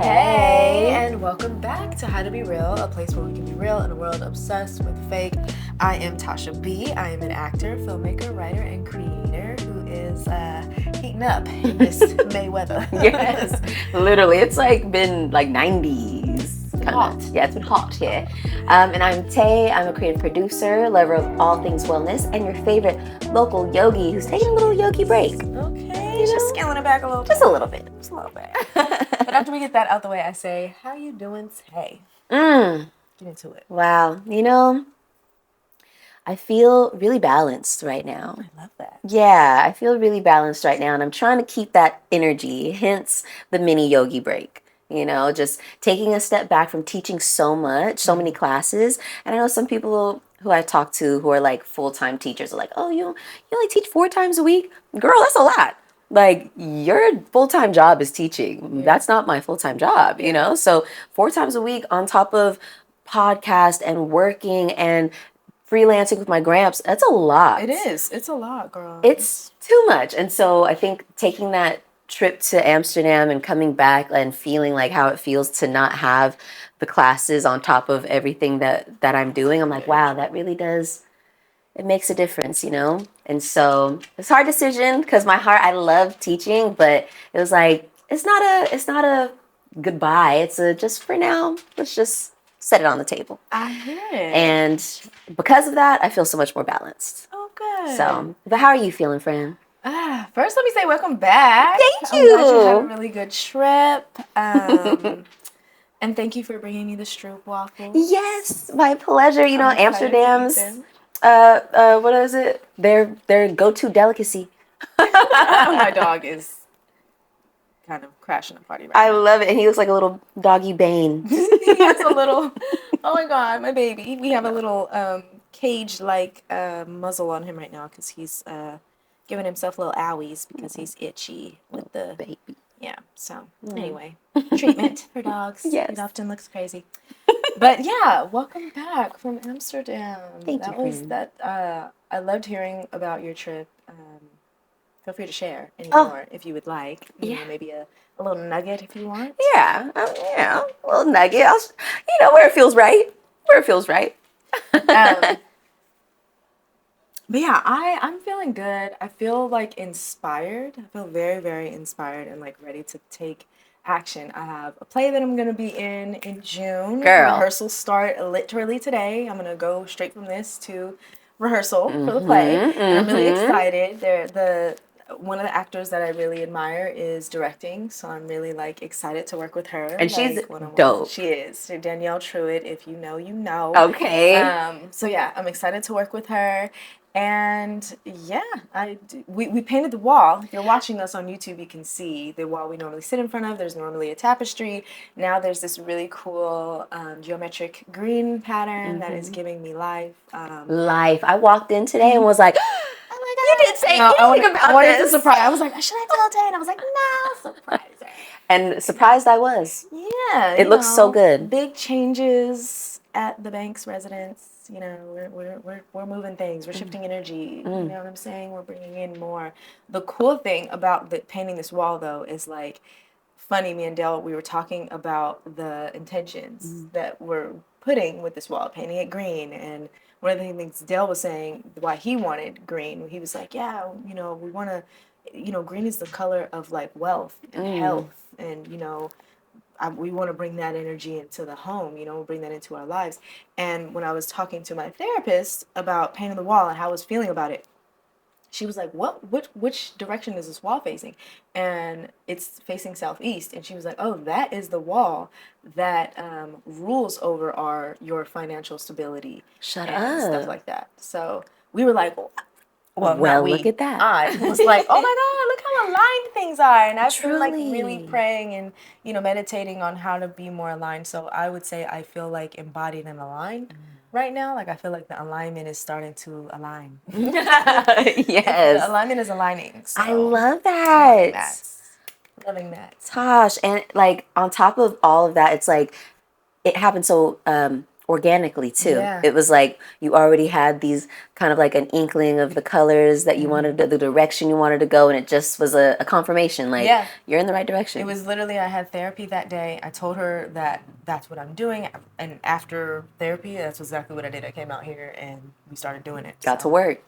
Hey, and welcome back to How to Be Real, a place where we can be real in a world obsessed with fake. I am Tasha B. I am an actor, filmmaker, writer, and creator who is heating up in this May weather. Yes, literally. It's been 90s. Hot. Yeah, it's been hot here. And I'm Tay. I'm a creative producer, lover of all things wellness, and your favorite local yogi who's taking a little yogi break. Okay, just scaling it back a little bit. Just a little bit. Just a little bit. But after we get that out the way, I say, how you doing, Tay? Get into it. Wow. I feel really balanced right now. I love that. Yeah, I feel really balanced right now, and I'm trying to keep that energy, hence the mini yogi break. Just taking a step back from teaching so much, so many classes. And I know some people who I talk to who are full-time teachers are like, oh, you only teach 4 times a week? Girl, that's a lot. Your full-time job is teaching. Yeah. That's not my full-time job, So 4 times a week on top of podcast and working and freelancing with my gramps, that's a lot. It is. It's a lot, girl. It's too much. And so I think taking that trip to Amsterdam and coming back and feeling how it feels to not have the classes on top of everything that I'm doing, I'm like, wow, that really does, it makes a difference, And so it's a hard decision because my heart, I love teaching, but it was it's not a goodbye. It's a just for now, let's just set it on the table. I hear it. And because of that, I feel so much more balanced. Oh, good. So, but how are you feeling, friend? First, let me say welcome back. Thank you. I'm glad you had a really good trip. And thank you for bringing me the Stroop waffles. Yes, my pleasure. Amsterdam's, what is it? Their go-to delicacy. My dog is kind of crashing the party right now. I love it. And he looks like a little doggy Bane. He has a little, oh my God, my baby. We have a little cage-like muzzle on him right now because he's giving himself little owies because he's itchy with the baby. Yeah, so anyway, treatment for dogs. Yes. It often looks crazy. But yeah, welcome back from Amsterdam. Thank you. I loved hearing about your trip. Feel free to share any more if you would like. Maybe a little nugget if you want. Yeah, a little nugget. Where it feels right. But yeah, I'm feeling good. I feel inspired. I feel very, very inspired and ready to take action. I have a play that I'm going to be in June. Girl. Rehearsals start literally today. I'm going to go straight from this to rehearsal for the play. And I'm really excited. One of the actors that I really admire is directing, so I'm really excited to work with her. And she's dope. She is. Danielle Truitt, if you know, you know. Okay. So yeah, I'm excited to work with her. And yeah, we painted the wall. If you're watching us on YouTube, you can see the wall we normally sit in front of. There's normally a tapestry. Now there's this really cool geometric green pattern that is giving me life. Life. I walked in today and was like, you didn't say anything about I wanted this. to surprise. I was like, should I tell Tay? And I was like, no, surprise her. And surprised I was. Yeah. It looks so good. Big changes at the bank's residence. We're moving things. We're shifting energy. You know what I'm saying? We're bringing in more. The cool thing about painting this wall, though, is funny. Me and Dale, we were talking about the intentions that we're putting with this wall, painting it green. And one of the things Dale was saying why he wanted green, he was like, yeah, we want to, green is the color of wealth and health, and we want to bring that energy into the home, bring that into our lives. And when I was talking to my therapist about painting the wall and how I was feeling about it, she was like, which direction is this wall facing? And it's facing southeast. And she was like, oh, that is the wall that rules over your financial stability. Shut and up. Stuff like that. So we were like, well, look at that. I was like, oh my God, look how aligned things are. And I've Truly. been really praying and, meditating on how to be more aligned. So I would say I feel embodied and aligned right now. I feel like the alignment is starting to align. Yes. The alignment is aligning. So I love that. Loving that. Tosh. And on top of all of that, it's it happened so organically too. Yeah. It was like you already had these kind of like an inkling of the colors that you wanted to, the direction you wanted to go, and it just was a confirmation, like you're in the right direction. It was literally, I had therapy that day. I told her that that's what I'm doing, and after therapy, that's exactly what I did. I came out here and we started doing it. Got to work.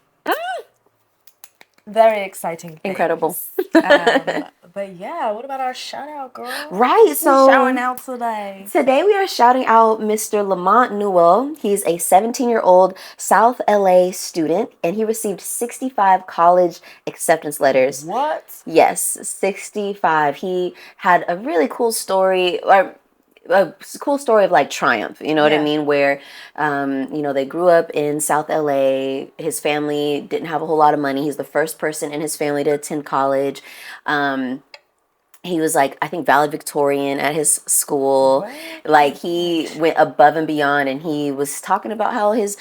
Very exciting things. Incredible. But yeah, what about our shout out, girl? Right, so who's shouting out today? Today we are shouting out Mr. Lamont Newell. He's a 17-year-old South LA student, and he received 65 college acceptance letters. What? Yes, 65. He had a really cool story, or a cool story of like triumph, you know what I mean? Where, they grew up in South LA. His family didn't have a whole lot of money. He's the first person in his family to attend college. He was like, I think, valedictorian at his school. What? Like, he went above and beyond, and he was talking about how his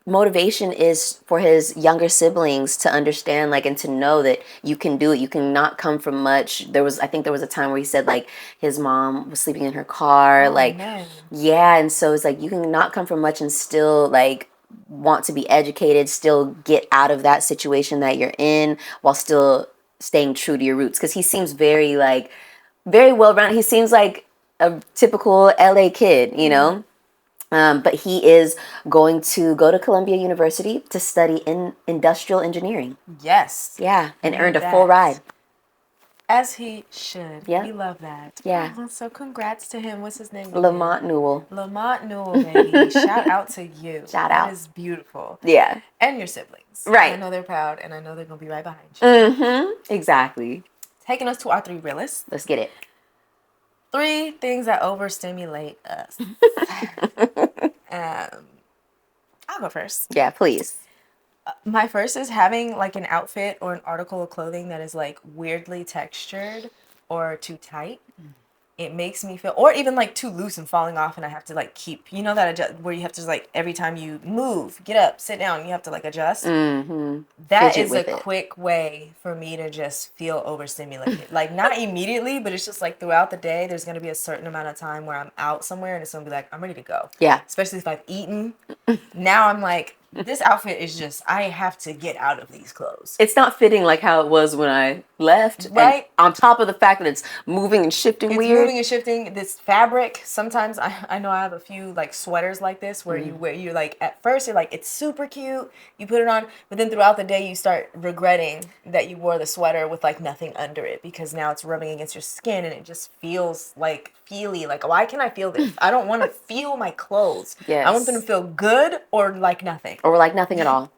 motivation is for his younger siblings to understand, like, and to know that you can do it. You cannot come from much. I think there was a time where he said, like, his mom was sleeping in her car. Man. Yeah. And so it's like, you can not come from much and still, like, want to be educated, still get out of that situation that you're in while still staying true to your roots. Because he seems very well-rounded. He seems like a typical LA kid, you know? But he is going to go to Columbia University to study in industrial engineering. Yes. Yeah, and earned a full ride. As he should. Yeah. We love that. Yeah. So congrats to him. What's his name? Lamont Newell. Lamont Newell, baby. Shout out to you. Shout out. That is beautiful. Yeah. And your siblings. Right. I know they're proud, and I know they're going to be right behind you. Exactly. Taking us to our 3 realists. Let's get it. 3 things that overstimulate us. I'll go first. Yeah, please. My first is having like an outfit or an article of clothing that is like weirdly textured or too tight. It makes me feel, or even like too loose and falling off, and I have to like keep, where you have to like every time you move, get up, sit down, you have to like adjust. That Fidget is a quick way for me to just feel overstimulated. Like not immediately, but it's just like throughout the day, there's going to be a certain amount of time where I'm out somewhere and it's going to be like, I'm ready to go. Yeah. Especially if I've eaten. Now I'm like, this outfit is just, I have to get out of these clothes. It's not fitting like how it was when I left. Right. And on top of the fact that it's moving and shifting weird. It's moving and shifting. This fabric, sometimes I know I have a few like sweaters like this where you're like, at first you're like, it's super cute. You put it on, but then throughout the day you start regretting that you wore the sweater with like nothing under it because now it's rubbing against your skin and it just feels like feely. Like, why can I feel this? I don't want to feel my clothes. Yes. I want them to feel good or like nothing. Or like nothing at all.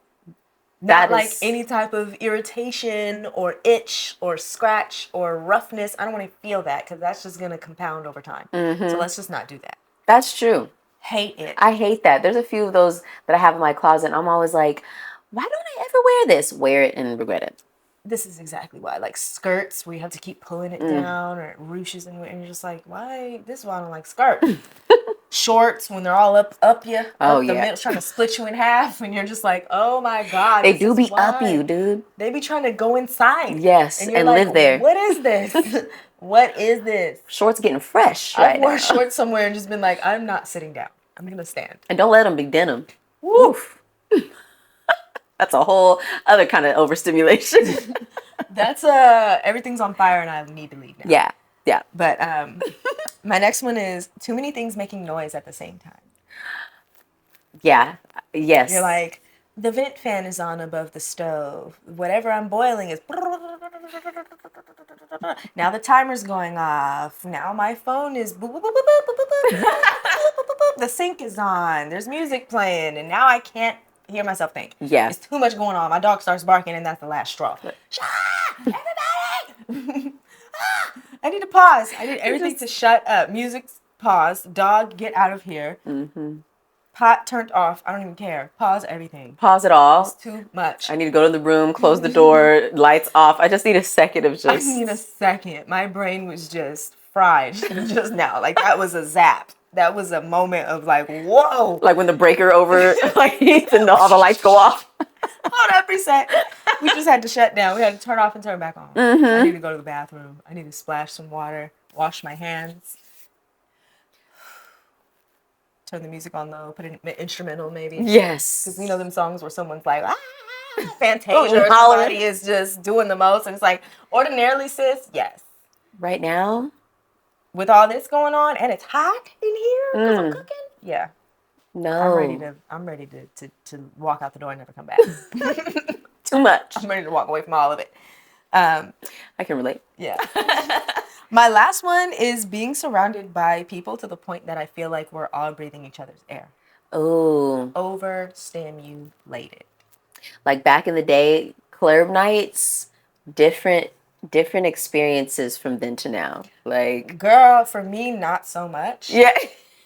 Not like any type of irritation or itch or scratch or roughness. I don't want to feel that because that's just going to compound over time. So let's just not do that. That's true. Hate it. I hate that. There's a few of those that I have in my closet, and I'm always like, why don't I ever wear this? Wear it and regret it. This is exactly why. Like skirts where you have to keep pulling it down, or ruches, and you're just like, why? This is why I don't like skirts. Shorts when they're all up you, up the middle, trying to split you in half, and you're just like, oh my God. They do be up you, dude. They be trying to go inside. Yes, and, you're and like, live there. What is this? What is this? Shorts getting fresh I've worn shorts somewhere and just been like, I'm not sitting down. I'm going to stand. And don't let them be denim. Woof. That's a whole other kind of overstimulation. That's everything's on fire and I need to leave now. Yeah. Yeah. But my next one is too many things making noise at the same time. Yeah. Yes. You're like, the vent fan is on above the stove. Whatever I'm boiling is. Now the timer's going off. Now my phone is. The sink is on. There's music playing. And now I can't hear myself think. Yeah. It's too much going on. My dog starts barking and that's the last straw. Everybody! I need to pause. I need everything to shut up. Music, pause. Dog, get out of here. Pot turned off. I don't even care. Pause everything. Pause it all. It's too much. I need to go to the room, close the door, lights off. I just need a second of just. I need a second. My brain was just fried just now. Like that was a zap. That was a moment of like, whoa. Like when the breaker over, like, and all the lights go off. Hold up, reset. We just had to shut down. We had to turn off and turn back on. I need to go to the bathroom. I need to splash some water, wash my hands. turn the music on low, put an instrumental maybe. Yes. Because you know them songs where someone's like, Fantasia Oh, or somebody is just doing the most. And it's like, ordinarily, sis, yes. Right now? With all this going on and it's hot in here because I'm cooking, yeah. No. I'm ready to walk out the door and never come back. Too much. I'm ready to walk away from all of it. I can relate. Yeah. My last one is being surrounded by people to the point that I feel like we're all breathing each other's air. Oh. Overstimulated. Like back in the day, club nights, different experiences from then to now. Like, girl, for me, not so much. Yeah.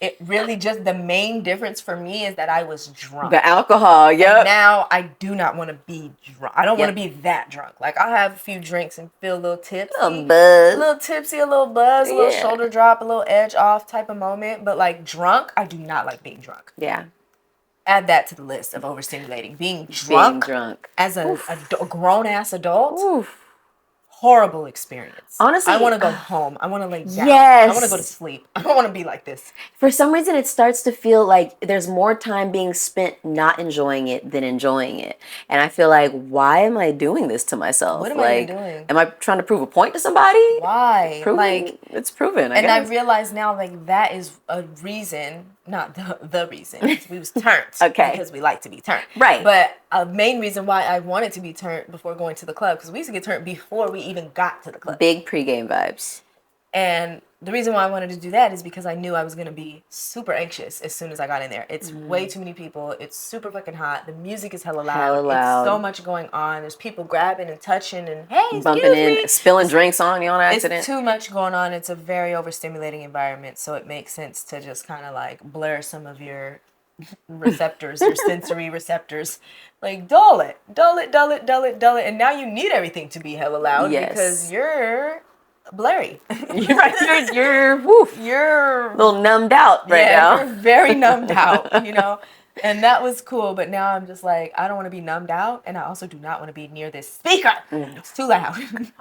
It really just, the main difference for me is that I was drunk. The alcohol, yep. And now I do not want to be drunk. I don't want to be that drunk. Like, I'll have a few drinks and feel a little tipsy. A little tipsy, a little buzz, a little shoulder drop, a little edge off type of moment. But like drunk, I do not like being drunk. Yeah. Add that to the list of overstimulating. Being drunk. As a grown-ass adult. Oof. Horrible experience. Honestly, I want to go home. I want to lay down. Yes. I want to go to sleep. I don't want to be like this. For some reason, it starts to feel like there's more time being spent not enjoying it than enjoying it. And I feel like, why am I doing this to myself? What am I even doing? Am I trying to prove a point to somebody? Why? It's proven, I guess. I realize now, like, that is a reason, not the reason. We was turned. Okay. Because we like to be turned. Right. But a main reason why I wanted to be turned before going to the club, because we used to get turned before we even got to the club. Big pregame vibes. And the reason why I wanted to do that is because I knew I was going to be super anxious as soon as I got in there. It's way too many people. It's super fucking hot. The music is hella loud. It's so much going on. There's people grabbing and touching and, hey, bumping in, spilling drinks on you on accident. It's too much going on. It's a very overstimulating environment. So it makes sense to just kind of like blur some of your receptors, your sensory receptors. Like, dull it. And now you need everything to be hella loud because you're blurry. You're right. You're a little numbed out right now. You're very numbed out, you know. And that was cool, but now I'm just like, I don't want to be numbed out, and I also do not want to be near this speaker. It's too loud.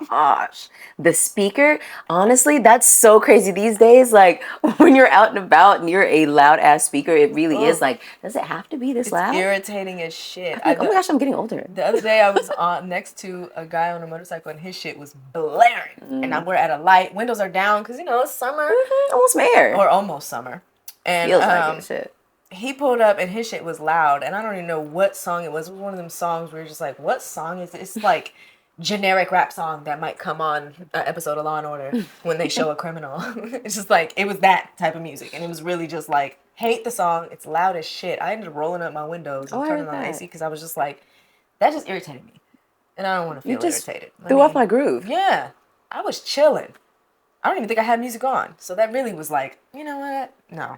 Gosh, the speaker, honestly, that's so crazy these days. Like, when you're out and about near a loud ass speaker, it really is like, does it have to be this loud? It's irritating as shit. Like, oh my gosh, I'm getting older. The other day I was next to a guy on a motorcycle, and his shit was blaring. And we're at a light, windows are down, because, you know, it's summer. Almost May. Or almost summer. And feels like it, shit. He pulled up and his shit was loud, and I don't even know what song it was. It was one of them songs where you're just like, what song is this? It's like generic rap song that might come on an episode of Law and Order when they show a criminal. It's just like, it was that type of music, and it was really just like, hate the song. It's loud as shit. I ended up rolling up my windows and turning on the AC because I was just like, that just irritated me, and I don't want to feel irritated. Threw off my groove. Yeah, I was chilling. I don't even think I had music on. So that really was like, you know what? No.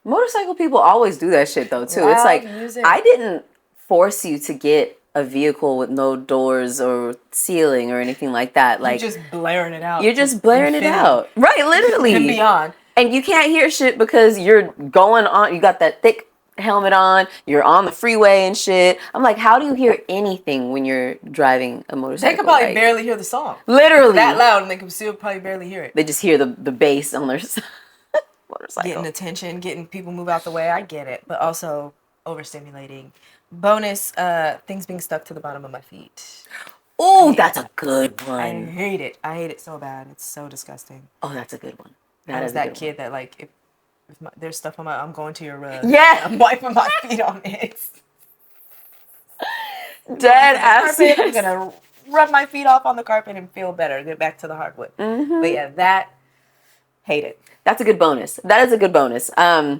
Motorcycle people always do that shit though too. Loud it's like music. I didn't force you to get a vehicle with no doors or ceiling or anything like that. Like, you're just blaring it out. You're just blaring it out. Right, literally. And beyond. And you can't hear shit because you're going on, you got that thick helmet on, you're on the freeway and shit. I'm like, how do you hear anything when you're driving a motorcycle? They could probably barely hear the song. Literally. It's that loud, and they could still probably barely hear it. They just hear the bass on their motorcycle. Getting attention, getting people move out the way, I get it. But also overstimulating. Bonus, things being stuck to the bottom of my feet. Oh, that's a good one. I hate it. I hate it so bad. It's so disgusting. Oh, that's a good one. That is that kid that, like, if there's stuff on I'm going to your rug. Yeah. I'm wiping my feet on it. Dead ass. I'm going to rub my feet off on the carpet and feel better. Get back to the hardwood. Mm-hmm. But yeah, that, hate it. That's a good bonus. That is a good bonus. I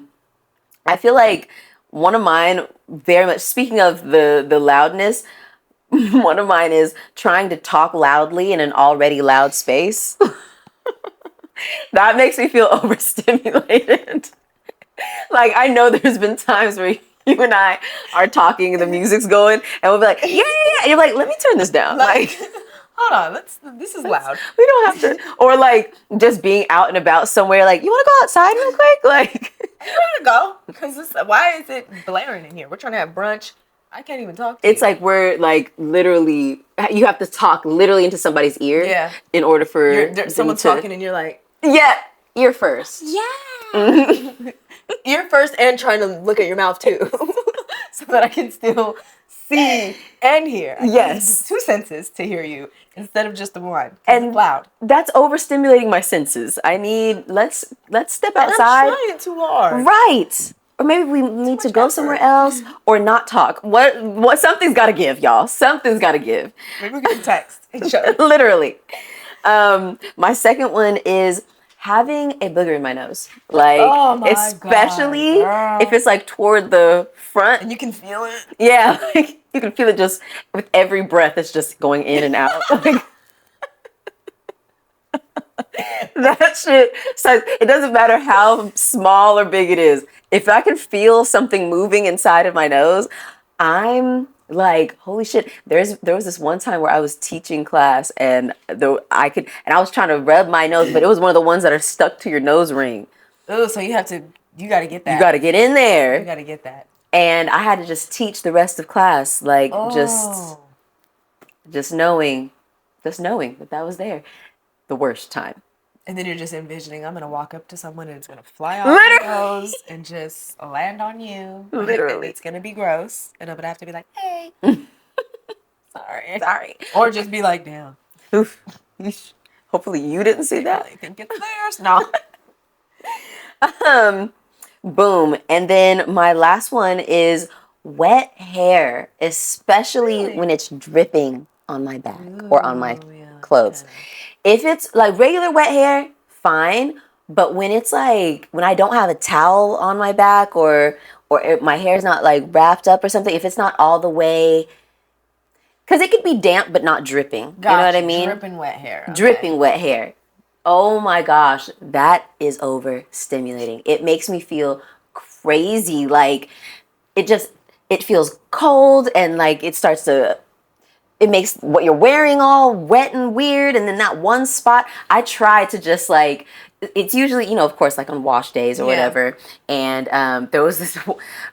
feel like one of mine, very much, speaking of the loudness, one of mine is trying to talk loudly in an already loud space. That makes me feel overstimulated. Like, I know there's been times where you and I are talking and the music's going and we'll be like, yeah. And you're like, let me turn this down. Like, hold on, this is loud. We don't have to. Or like just being out and about somewhere, like, you want to go outside real quick? Like, I want to go. Because why is it blaring in here? We're trying to have brunch. I can't even talk to it's like we're like literally, you have to talk literally into somebody's ear. Yeah. In order for someone's talking and you're like, yeah, ear first. yeah. ear first and trying to look at your mouth too, so that I can still see and hear. I Yes. use 2 senses to hear you instead of just the one. 'Cause And it's loud. That's overstimulating my senses. I need let's step outside. And I'm trying too hard. Right. Or maybe we need to go somewhere else or not talk. What something's got to give, y'all. Something's got to give. Maybe we can text each other. Literally. My second one is having a booger in my nose. Like, Oh my especially God, girl. if it's like toward the front. And you can feel it. Yeah, like, you can feel it just with every breath. It's just going in and out. Like, that shit. So it doesn't matter how small or big it is. If I can feel something moving inside of my nose, I'm like, holy shit. There was this one time where I was teaching class and I was trying to rub my nose, but it was one of the ones that are stuck to your nose ring. Oh, so you got to get that. You got to get in there. You got to get that. And I had to just teach the rest of class, like just knowing that was there. The worst time. And then you're just envisioning, I'm going to walk up to someone and it's going to fly off your nose and just land on you. Literally. And it's going to be gross. And I'm going to have to be like, hey. Sorry. Or just be like, damn. Oof. Hopefully you didn't see that. I think it's theirs. No. Boom. And then my last one is wet hair, especially when it's dripping on my back or on my clothes. Okay. If it's like regular wet hair, fine. But when it's like, when I don't have a towel on my back or my hair's not like wrapped up or something, if it's not all the way, because it could be damp but not dripping. Gotcha. You know what I mean? Dripping wet hair. Okay. Dripping wet hair. Oh my gosh, that is overstimulating. It makes me feel crazy. Like it feels cold and like it makes what you're wearing all wet and weird. And then that one spot, I try to just like, it's usually, of course, like on wash days or whatever. And there was this,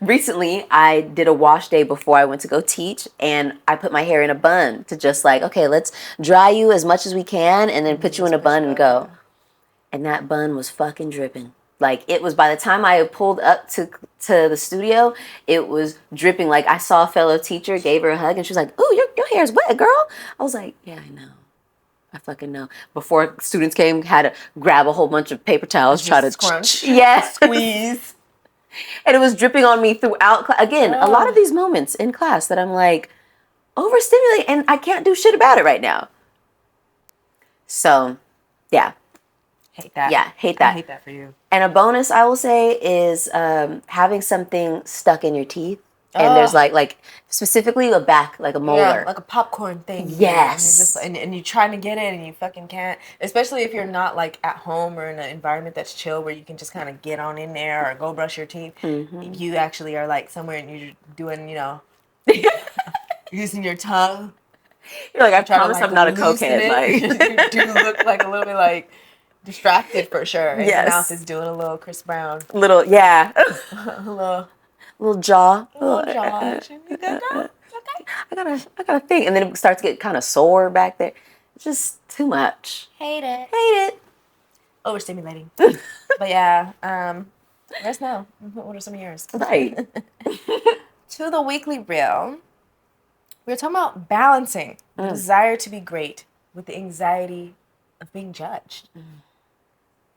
recently I did a wash day before I went to go teach. And I put my hair in a bun to just like, okay, let's dry you as much as we can and then put you in a bun and go. And that bun was fucking dripping. Like, it was, by the time I pulled up to the studio, it was dripping. Like, I saw a fellow teacher, gave her a hug, and she was like, ooh, your hair's wet, girl. I was like, yeah, I know. I fucking know. Before students came, had to grab a whole bunch of paper towels, try to scrunch. Yes. Squeeze. And it was dripping on me throughout class. Again, a lot of these moments in class that I'm like, overstimulated, and I can't do shit about it right now. So, yeah. Hate that. Yeah, hate that. I hate that for you. And a bonus I will say is having something stuck in your teeth. And there's like specifically a back, like a molar. Yeah, like a popcorn thing. Yes. And you're trying to get it and you fucking can't. Especially if you're not like at home or in an environment that's chill where you can just kind of get on in there or go brush your teeth. Mm-hmm. You actually are like somewhere and you're doing, using your tongue. You're like, I promise I'm not a cokehead. Like, you do look like a little bit like distracted for sure. And yes. Your mouth is doing a little Chris Brown. Yeah. little jaw. Little jaw. You good, girl? Okay. I got a thing. And then it starts to get kind of sore back there. It's just too much. Hate it. Overstimulating. But yeah, let us know. What are some of yours? Right. To the weekly reel, we were talking about balancing the desire to be great with the anxiety of being judged.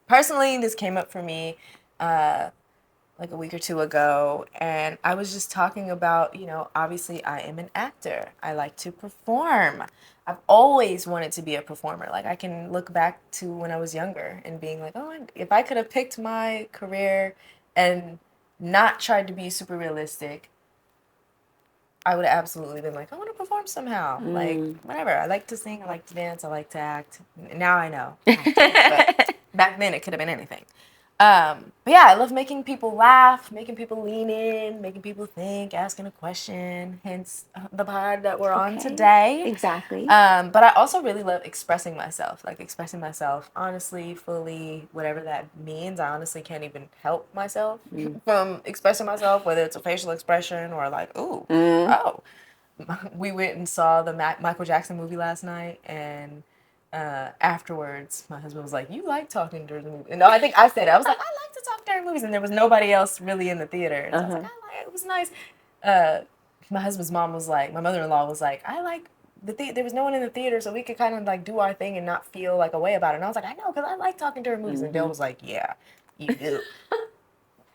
Personally, this came up for me like a week or two ago, and I was just talking about, obviously I am an actor. I like to perform. I've always wanted to be a performer. Like, I can look back to when I was younger and being like, oh, if I could have picked my career and not tried to be super realistic, I would have absolutely been like, I want to perform somehow. Like, whatever. I like to sing. I like to dance. I like to act. Now I know. But back then, it could have been anything. But yeah, I love making people laugh, making people lean in, making people think, asking a question, hence the pod that we're on today. Exactly. But I also really love expressing myself, honestly, fully, whatever that means. I honestly can't even help myself from expressing myself, whether it's a facial expression or like, oh. We went and saw the Michael Jackson movie last night, and afterwards, my husband was like, you like talking during the movie. And no, I think I said it. I was like, I like to talk during movies, and there was nobody else really in the theater. And so I was like, it was nice. My husband's mom was like, my mother-in-law was like, I like there was no one in the theater, so we could kind of like do our thing and not feel like a way about it. And I was like, I know, because I like talking during movies. And Dale was like, yeah, you do.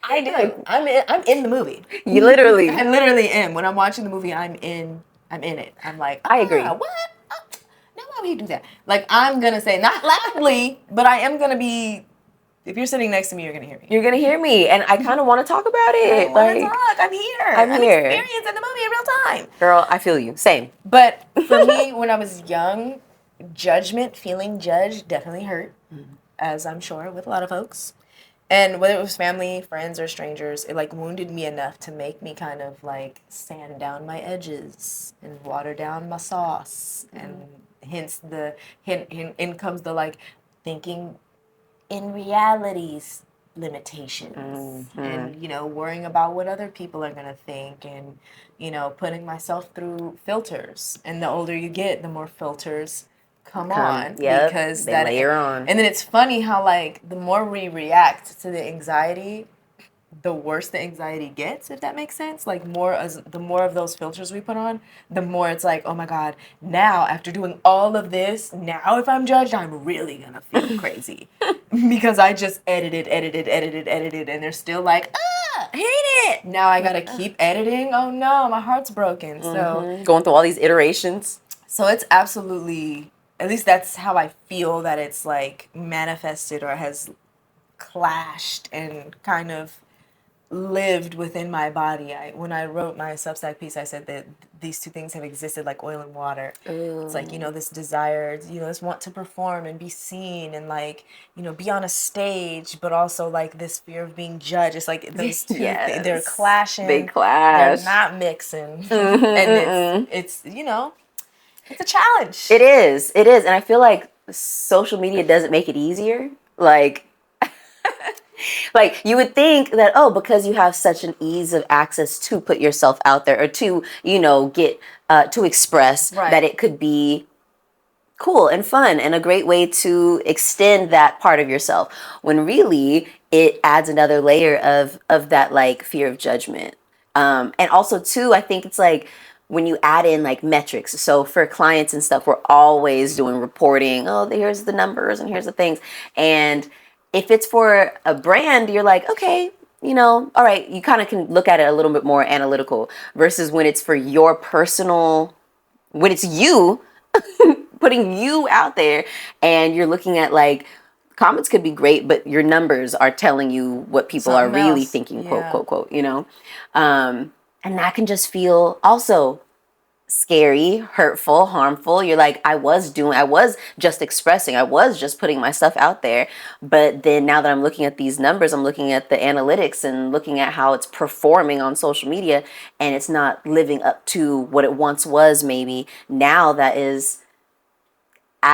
I do. I'm in the movie. You literally. I literally am. When I'm watching the movie, I'm in it. I'm like, I agree. What? Now why would you do that? Like, I'm gonna say, not loudly, but I am gonna be. If you're sitting next to me, you're gonna hear me. You're gonna hear me, and I kind of want to talk about it. I want to talk. I'm here. I'm here. experiencing the movie in real time. Girl, I feel you. Same. But for me, when I was young, feeling judged, definitely hurt, as I'm sure with a lot of folks. And whether it was family, friends, or strangers, it like wounded me enough to make me kind of like sand down my edges and water down my sauce. And hence in comes the like thinking in reality's limitations and, you know, worrying about what other people are going to think and, you know, putting myself through filters. And the older you get, the more filters come on, because they layer on. And then it's funny how like the more we react to the anxiety, the worse the anxiety gets, if that makes sense. Like the more of those filters we put on, the more it's like, oh my God, now after doing all of this, now if I'm judged, I'm really gonna feel crazy because I just edited, and they're still like, hate it. Now I gotta keep editing. Oh no, my heart's broken. So going through all these iterations. So it's absolutely, at least that's how I feel that it's like manifested or has clashed and kind of lived within my body. When I wrote my Substack piece, I said that these two things have existed like oil and water. It's like, you know, this desire, you know, this want to perform and be seen and like, you know, be on a stage, but also like this fear of being judged. It's like those two, they're clashing. They clash. They're not mixing. And it's, you know, it's a challenge. It is. And I feel like social media doesn't make it easier. Like you would think that, because you have such an ease of access to put yourself out there or to, you know, get to express, that it could be cool and fun and a great way to extend that part of yourself, when really it adds another layer of that like fear of judgment. And also too, I think it's like when you add in like metrics. So for clients and stuff, we're always doing reporting. Here's the numbers and here's the things. And if it's for a brand, you're like, okay, you know, all right, you kind of can look at it a little bit more analytical, versus when it's for your personal, when it's you putting you out there and you're looking at like, comments could be great, but your numbers are telling you what people are really thinking, quote, quote, you know? And that can just feel also scary, hurtful, harmful. You're like, I was just expressing, I was just putting my stuff out there. But then now that I'm looking at these numbers, I'm looking at the analytics and looking at how it's performing on social media, and it's not living up to what it once was. Maybe now that is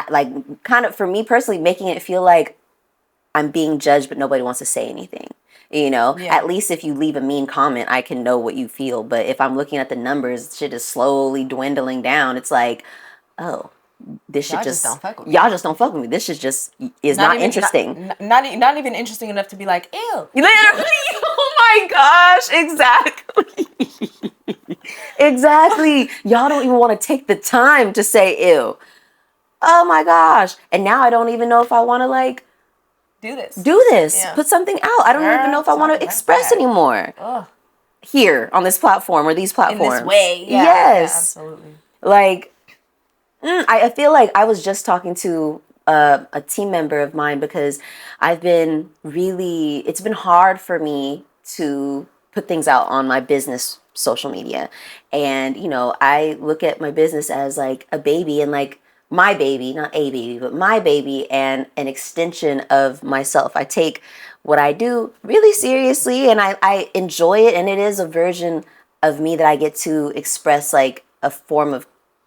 like kind of, for me personally, making it feel like I'm being judged, but nobody wants to say anything. You know, at least if you leave a mean comment, I can know what you feel. But if I'm looking at the numbers, shit is slowly dwindling down. It's like, this shit just don't fuck with me. Y'all just don't fuck with me. This shit just is not even, interesting. Not even interesting enough to be like, ew. Literally. Oh my gosh. Exactly. Exactly. Y'all don't even want to take the time to say ew. Oh my gosh. And now I don't even know if I want to like do this. Yeah. Put something out. I don't even know if I want to express anymore. Here on this platform or these platforms. In this way. Yeah, yes. Yeah, absolutely. Like, I feel like I was just talking to a team member of mine, because it's been hard for me to put things out on my business social media. And, you know, I look at my business as like a baby, and like, my baby, not a baby, but my baby, and an extension of myself. I take what I do really seriously, and I enjoy it, and it is a version of me that I get to express, like a form of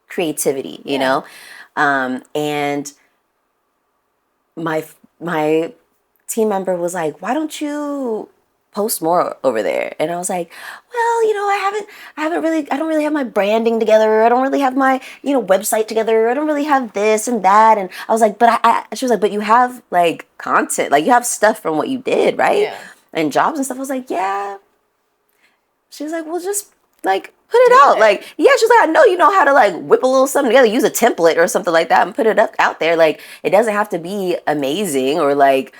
creativity, you know? And my team member was like, why don't you post more over there? And I was like, well, you know, I don't really have my branding together. I don't really have my, you know, website together. I don't really have this and that. And I was like, but she was like, but you have like content, like you have stuff from what you did, right? Yeah. and jobs and stuff. I was like, yeah. She was like, well, just like put it out. it. Like, yeah, she's like, I know you know how to like whip a little something together, use a template or something like that and put it up out there. Like, it doesn't have to be amazing or like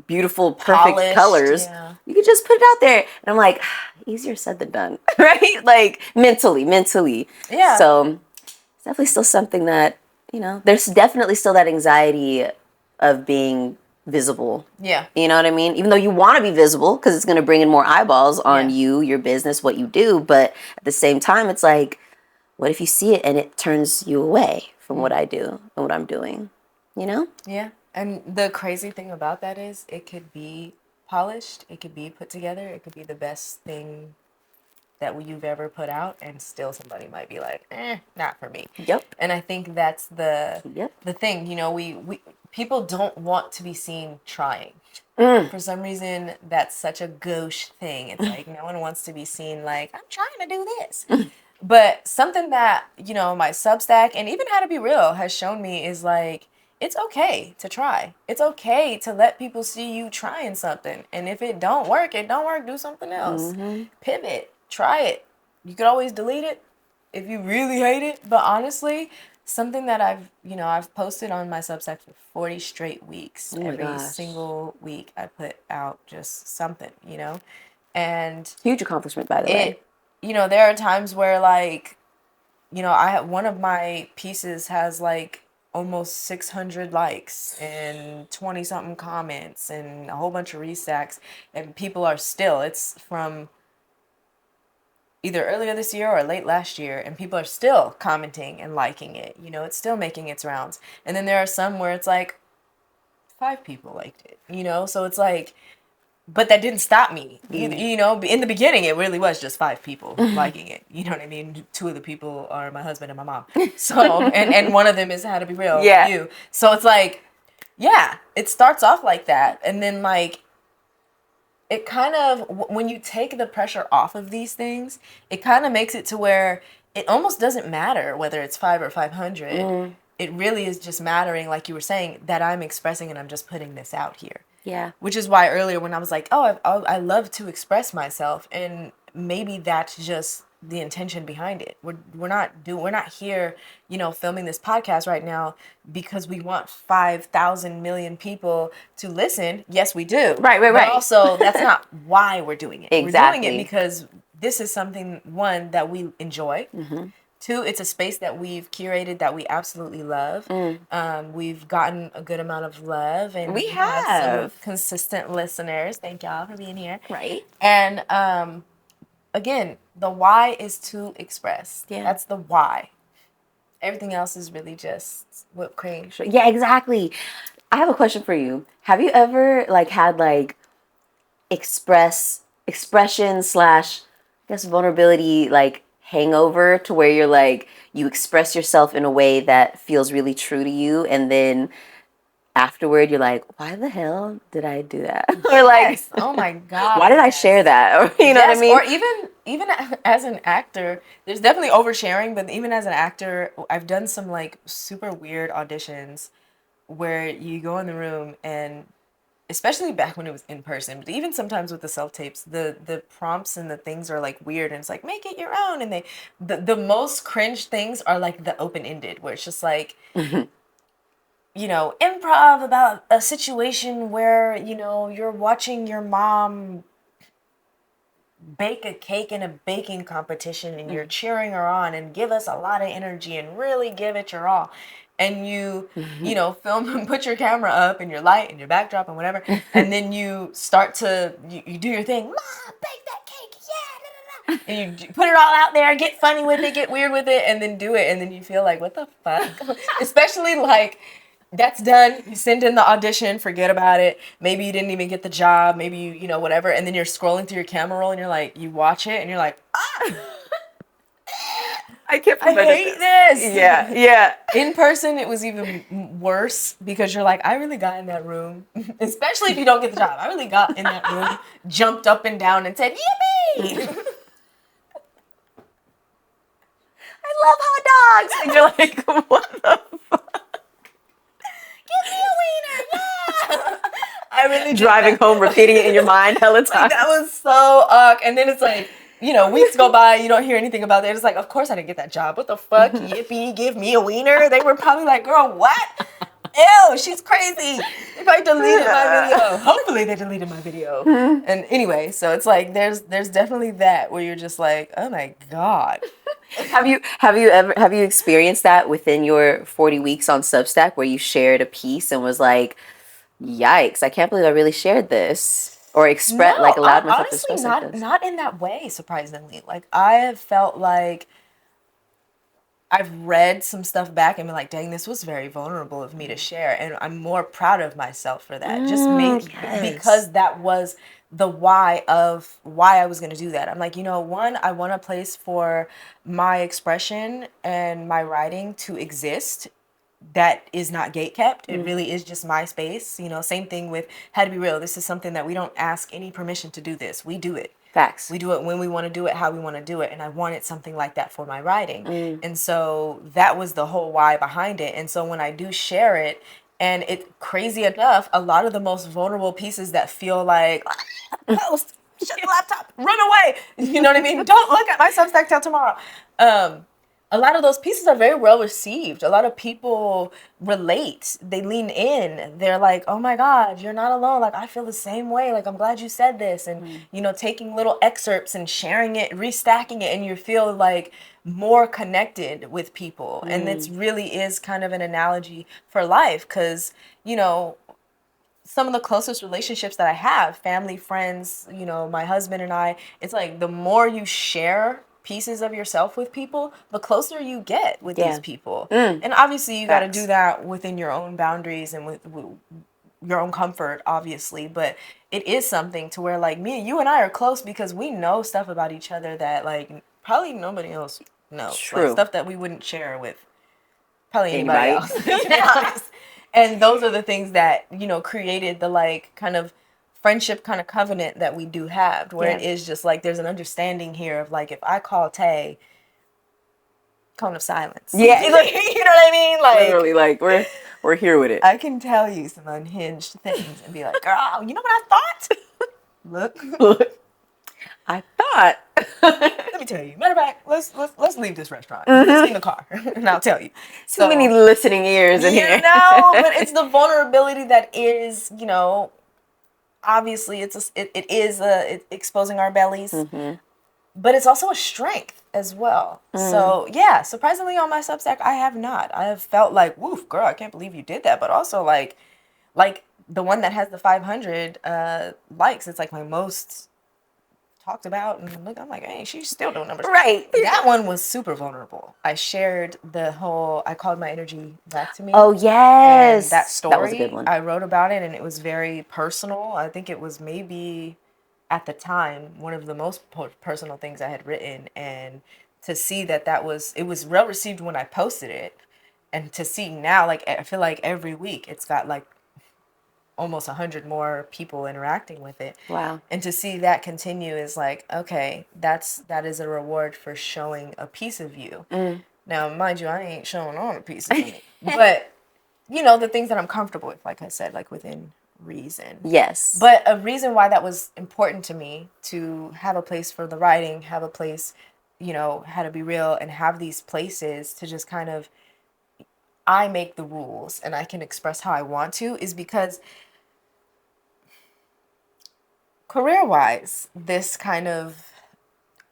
beautiful, perfect Polished, colors. yeah. You could just put it out there. And I'm like, easier said than done, right? Like mentally. Yeah. So it's definitely still something that, you know, there's definitely still that anxiety of being visible. Yeah. You know what I mean? Even though you want to be visible because it's going to bring in more eyeballs on Yeah. you, your business, what you do. But at the same time, it's like, what if you see it and it turns you away from what I do and what I'm doing? You know? Yeah. And the crazy thing about that is it could be polished, it could be put together, it could be the best thing that you've ever put out, and still somebody might be like, not for me. Yep. And I think that's the Yep. thing, you know, we people don't want to be seen trying. For some reason, that's such a gauche thing. It's like no one wants to be seen like, I'm trying to do this. But something that, you know, my Substack and even How to Be Real has shown me is like, it's okay to try. It's okay to let people see you trying something. And if it don't work, it don't work. Do something else. Pivot. Try it. You could always delete it if you really hate it. But honestly, something that I've posted on my Substack for 40 straight weeks. Oh my Every gosh. single week I put out just something, you know? And Huge accomplishment, by the way. you know, there are times where like, you know, I have one of my pieces has like almost 600 likes and 20 something comments and a whole bunch of restacks, and people are still, it's from either earlier this year or late last year, and people are still commenting and liking it. You know, it's still making its rounds. And then there are some where it's like 5 people liked it, you know? So it's like, but that didn't stop me. You know, in the beginning, it really was just 5 people liking it. You know what I mean? 2 of the people are my husband and my mom. So, and one of them is How to Be Real. Yeah. You. So it's like, yeah, it starts off like that. And then like, it kind of, when you take the pressure off of these things, it kind of makes it to where it almost doesn't matter whether it's 5 or 500. It really is just mattering, like you were saying, that I'm expressing and I'm just putting this out here. Yeah. Which is why earlier when I was like, I love to express myself, and maybe that's just the intention behind it. We're not here, you know, filming this podcast right now because we want 5,000 million people to listen. Yes, we do. Right. But also, that's not why we're doing it. Exactly. We're doing it because this is something, one, that we enjoy. 2, it's a space that we've curated that we absolutely love. We've gotten a good amount of love, and We have have. some consistent listeners. Thank y'all for being here. Right. And again, the why is to express. Yeah. That's the why. Everything else is really just whipped cream. Yeah, exactly. I have a question for you. Have you ever like had like expression slash, I guess, vulnerability like hangover to where you're like you express yourself in a way that feels really true to you, and then afterward you're like, why the hell did I do that? Or like, Yes. Oh my God. why did I share that? Or you know what I mean? Or even as an actor, there's definitely oversharing, but even as an actor, I've done some like super weird auditions where you go in the room, and especially back when it was in person, but even sometimes with the self-tapes, the prompts and the things are like weird, and it's like, make it your own, and the most cringe things are like the open-ended, where it's just like, you know, improv about a situation where, you know, you're watching your mom bake a cake in a baking competition, and you're cheering her on and give us a lot of energy and really give it your all. And you know, film and put your camera up and your light and your backdrop and whatever. And then you start to, you do your thing. Mom, bake that cake. Yeah. Da, da, da. And you put it all out there, get funny with it, get weird with it, and then do it. And then you feel like, what the fuck? Especially like, that's done. You send in the audition, forget about it. Maybe you didn't even get the job. Maybe you know, whatever. And then you're scrolling through your camera roll and you're like, you watch it and you're like, I can't I hate this. Yeah. In person, it was even worse because you're like, I really got in that room, especially if you don't get the job. I really got in that room, jumped up and down and said, yippee! I love hot dogs. And you're like, what the fuck? Give me a wiener, yeah! I I really did driving that. home, repeating it in your mind hella times. Like, that was so and then it's like, weeks go by, you don't hear anything about it. It's like, of course I didn't get that job. What the fuck? Yippee, give me a wiener. They were probably like, girl, what? Ew, she's crazy. They probably deleted my video. Hopefully they deleted my video. And anyway, so it's like there's definitely that where you're just like, oh my God. Have you experienced that within your 40 weeks on Substack where you shared a piece and was like, yikes, I can't believe I really shared this, or allowed myself to honestly, express like this? not in that way, surprisingly. Like, I have felt like I've read some stuff back and been like, dang, this was very vulnerable of me to share. And I'm more proud of myself for that. Because that was the why I was going to do that. I'm like, one, I want a place for my expression and my writing to exist that is not gate kept. It really is just my space. Same thing with How to Be Real. This is something that we don't ask any permission to do this. We do it. Facts. We do it when we want to do it, how we want to do it. And I wanted something like that for my writing. And so that was the whole why behind it. And so when I do share it, and it, crazy enough, a lot of the most vulnerable pieces that feel like, post, shut the laptop, run away. You know what I mean? Don't look at my Substack till tomorrow. A lot of those pieces are very well received. A lot of people relate. They lean in. They're like, oh my God, you're not alone. Like, I feel the same way. Like, I'm glad you said this. And, taking little excerpts and sharing it, restacking it, and you feel like more connected with people. And it really is kind of an analogy for life because, some of the closest relationships that I have, family, friends, my husband and I, it's like the more you share pieces of yourself with people, the closer you get with these people. And obviously you got to do that within your own boundaries and with your own comfort, obviously. But it is something to where like you and I are close because we know stuff about each other that like probably nobody else knows. True. Like stuff that we wouldn't share with probably anybody else. To be honest. And those are the things that, created the like kind of friendship kind of covenant that we do have, where it is just like there's an understanding here of like if I call Tay, cone of silence. Yeah. You know what I mean? Like literally, like we're here with it. I can tell you some unhinged things and be like, girl, you know what I thought? Look. I thought. Let me tell you. Matter of fact, let's leave this restaurant. Just in the car, and I'll tell you. Too many listening ears in here. But it's the vulnerability that is, obviously it's exposing our bellies, but it's also a strength as well. So yeah, surprisingly on my Substack, I have not. I have felt like, woof, girl, I can't believe you did that. But also like the one that has the 500 likes, it's like my most talked about, and look, I'm like, hey, she's still doing numbers. Right. That one was super vulnerable. I shared I called my energy back to me. Oh, yes. And that story, that was a good one. I wrote about it, and it was very personal. I think it was maybe, at the time, one of the most personal things I had written, and to see it was well received when I posted it, and to see now, like, I feel like every week it's got, like, almost 100 more people interacting with it. Wow. And to see that continue is like, okay, that is a reward for showing a piece of you. Now, mind you, I ain't showing all the pieces of me. But, the things that I'm comfortable with, like I said, like within reason. Yes. But a reason why that was important to me, to have a place for the writing, have a place, How to Be Real, and have these places to just kind of, I make the rules and I can express how I want to, is because career-wise, this kind of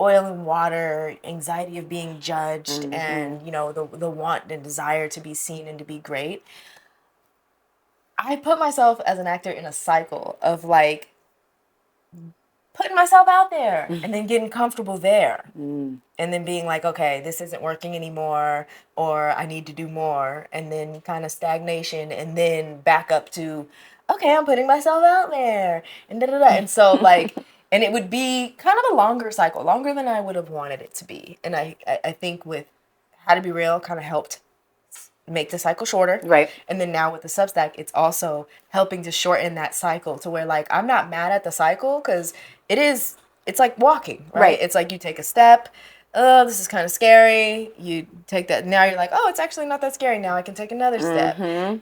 oil and water, anxiety of being judged, and, the want and desire to be seen and to be great, I put myself as an actor in a cycle of, like, putting myself out there and then getting comfortable there. And then being like, okay, this isn't working anymore, or I need to do more, and then kind of stagnation, and then back up to, okay, I'm putting myself out there, and da-da-da. And so, like, and it would be kind of a longer cycle, longer than I would have wanted it to be. And I think with How to Be Real kind of helped make the cycle shorter. Right. And then now with the Substack, it's also helping to shorten that cycle to where, like, I'm not mad at the cycle, because it's like walking, right? It's like you take a step, oh, this is kind of scary. You take that. Now you're like, oh, it's actually not that scary. Now I can take another step.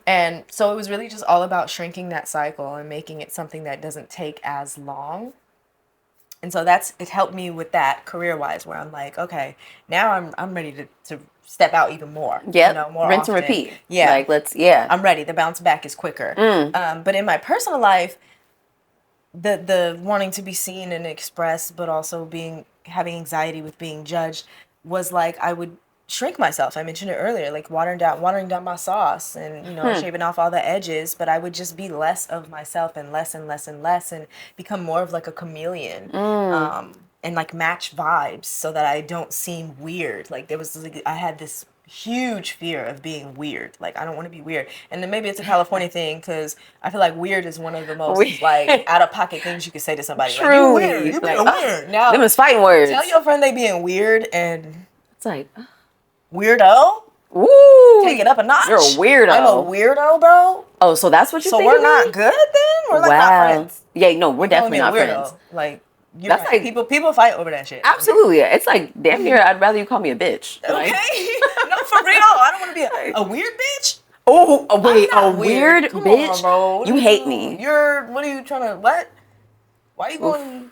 And so it was really just all about shrinking that cycle and making it something that doesn't take as long. And so it helped me with that career-wise, where I'm like, okay, now I'm ready to step out even more. Yep. More Rinse often. and repeat. Yeah. Like, I'm ready. The bounce back is quicker. But in my personal life, the wanting to be seen and expressed, but also having anxiety with being judged, was like I would shrink myself. I mentioned it earlier, like watering down my sauce and shaving off all the edges, but I would just be less of myself and less and less and less and become more of like a chameleon. And like match vibes so that I don't seem weird. Like I had this huge fear of being weird. Like I don't want to be weird. And then maybe it's a California thing because I feel like weird is one of the most like out of pocket things you could say to somebody. Truly. Like, you weird. You being weird. Now them is fighting words. Tell your friend they being weird and it's like weirdo. Ooh, take it up a notch. You're a weirdo. I'm a weirdo, bro. Oh, so that's what you think? So we're not good then? We're like not friends. Yeah, no, we're definitely not friends. Like that's right. like people fight over that shit. Absolutely. It's like damn near I'd rather you call me a bitch. Okay. Like, no, for real. I don't want to be a weird bitch. Oh, wait, a weird Come bitch? On, bro. You hate me. What are you trying to, what? Why are you going,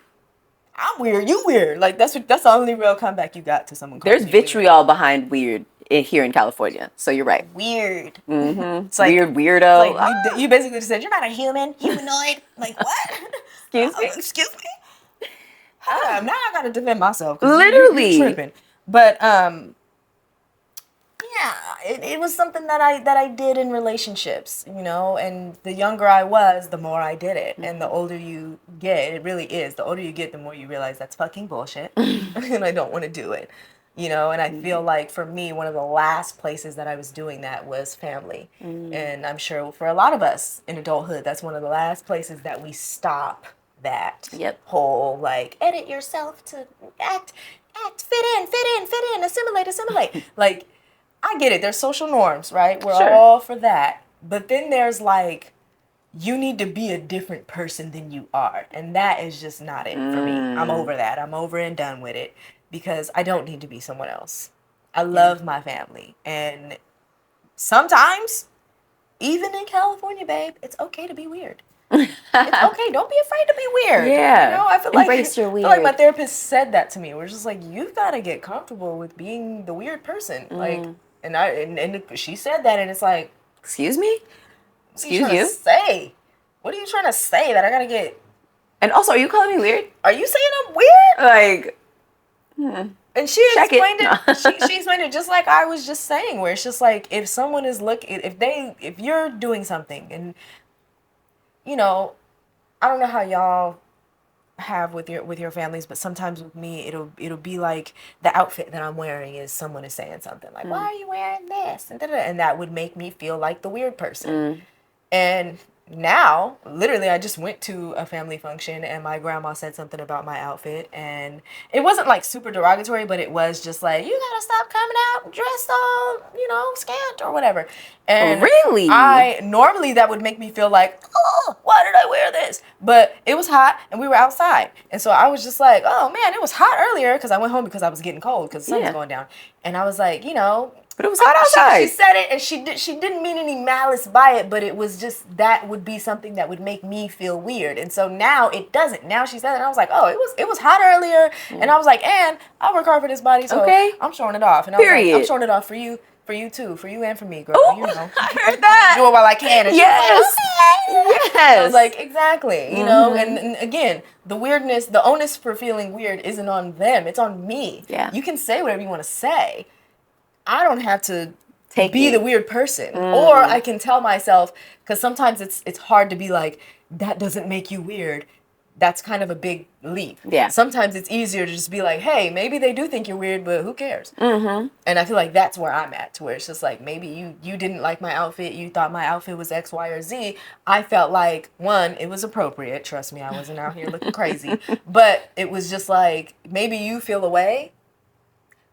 I'm weird, you weird. Like, that's the only real comeback you got to someone. There's vitriol behind weird here in California. So you're right. Weird. Mm-hmm. It's like, weird weirdo. Like you basically just said, you're not a humanoid. Like, what? Excuse me? Excuse me? Now I gotta defend myself. Literally. You're tripping. But, yeah, it was something that I did in relationships, and the younger I was, the more I did it. And the older you get, it really is. The older you get, the more you realize that's fucking bullshit. And I don't want to do it. And I feel like for me, one of the last places that I was doing that was family. And I'm sure for a lot of us in adulthood, that's one of the last places that we stop that whole, like, edit yourself to act, fit in, assimilate. Like, I get it. There's social norms, right? We're all for that. But then there's like, you need to be a different person than you are. And that is just not it for me. I'm over that. I'm over and done with it because I don't need to be someone else. I love my family. And sometimes, even in California, babe, it's okay to be weird. It's okay. Don't be afraid to be weird. Yeah. I feel Embrace your weird. I feel like my therapist said that to me. We're just like, you've got to get comfortable with being the weird person. Like, and she said that, and it's like, excuse me? Excuse you? Say, what are you trying to say that I gotta get? And also, are you calling me weird? Are you saying I'm weird? Like, and she explained it. She explained it just like I was just saying, where it's just like if someone is if you're doing something, and I don't know how y'all have with your families, but sometimes with me it'll be like the outfit that I'm wearing is someone is saying something like, why are you wearing this, and that would make me feel like the weird person. And now, literally, I just went to a family function and my grandma said something about my outfit, and it wasn't like super derogatory, but it was just like, you gotta stop coming out dressed all, scant or whatever. And really, normally that would make me feel like, oh, why did I wear this? But it was hot and we were outside, and so I was just like, oh man, it was hot earlier because I went home because I was getting cold because the sun was going down, and I was like, but it was hot outside. She said it, and she didn't mean any malice by it, but it was just that would be something that would make me feel weird. And so now it doesn't. Now she said it, and I was like, oh, it was hot earlier, and I was like, and I work hard for this body, so I'm showing it off. And I was like, I'm showing it off for you too, for you and for me, girl. Ooh, I heard that. Do it while I can. And yes. Yes. I was like, exactly. And again, the weirdness, the onus for feeling weird isn't on them. It's on me. Yeah. You can say whatever you want to say. I don't have to be the weird person. Or I can tell myself, because sometimes it's hard to be like, that doesn't make you weird. That's kind of a big leap. Yeah. Sometimes it's easier to just be like, hey, maybe they do think you're weird, but who cares? And I feel like that's where I'm at, to where it's just like, maybe you didn't like my outfit. You thought my outfit was X, Y, or Z. I felt like, one, it was appropriate. Trust me, I wasn't out here looking crazy. But it was just like, maybe you feel away.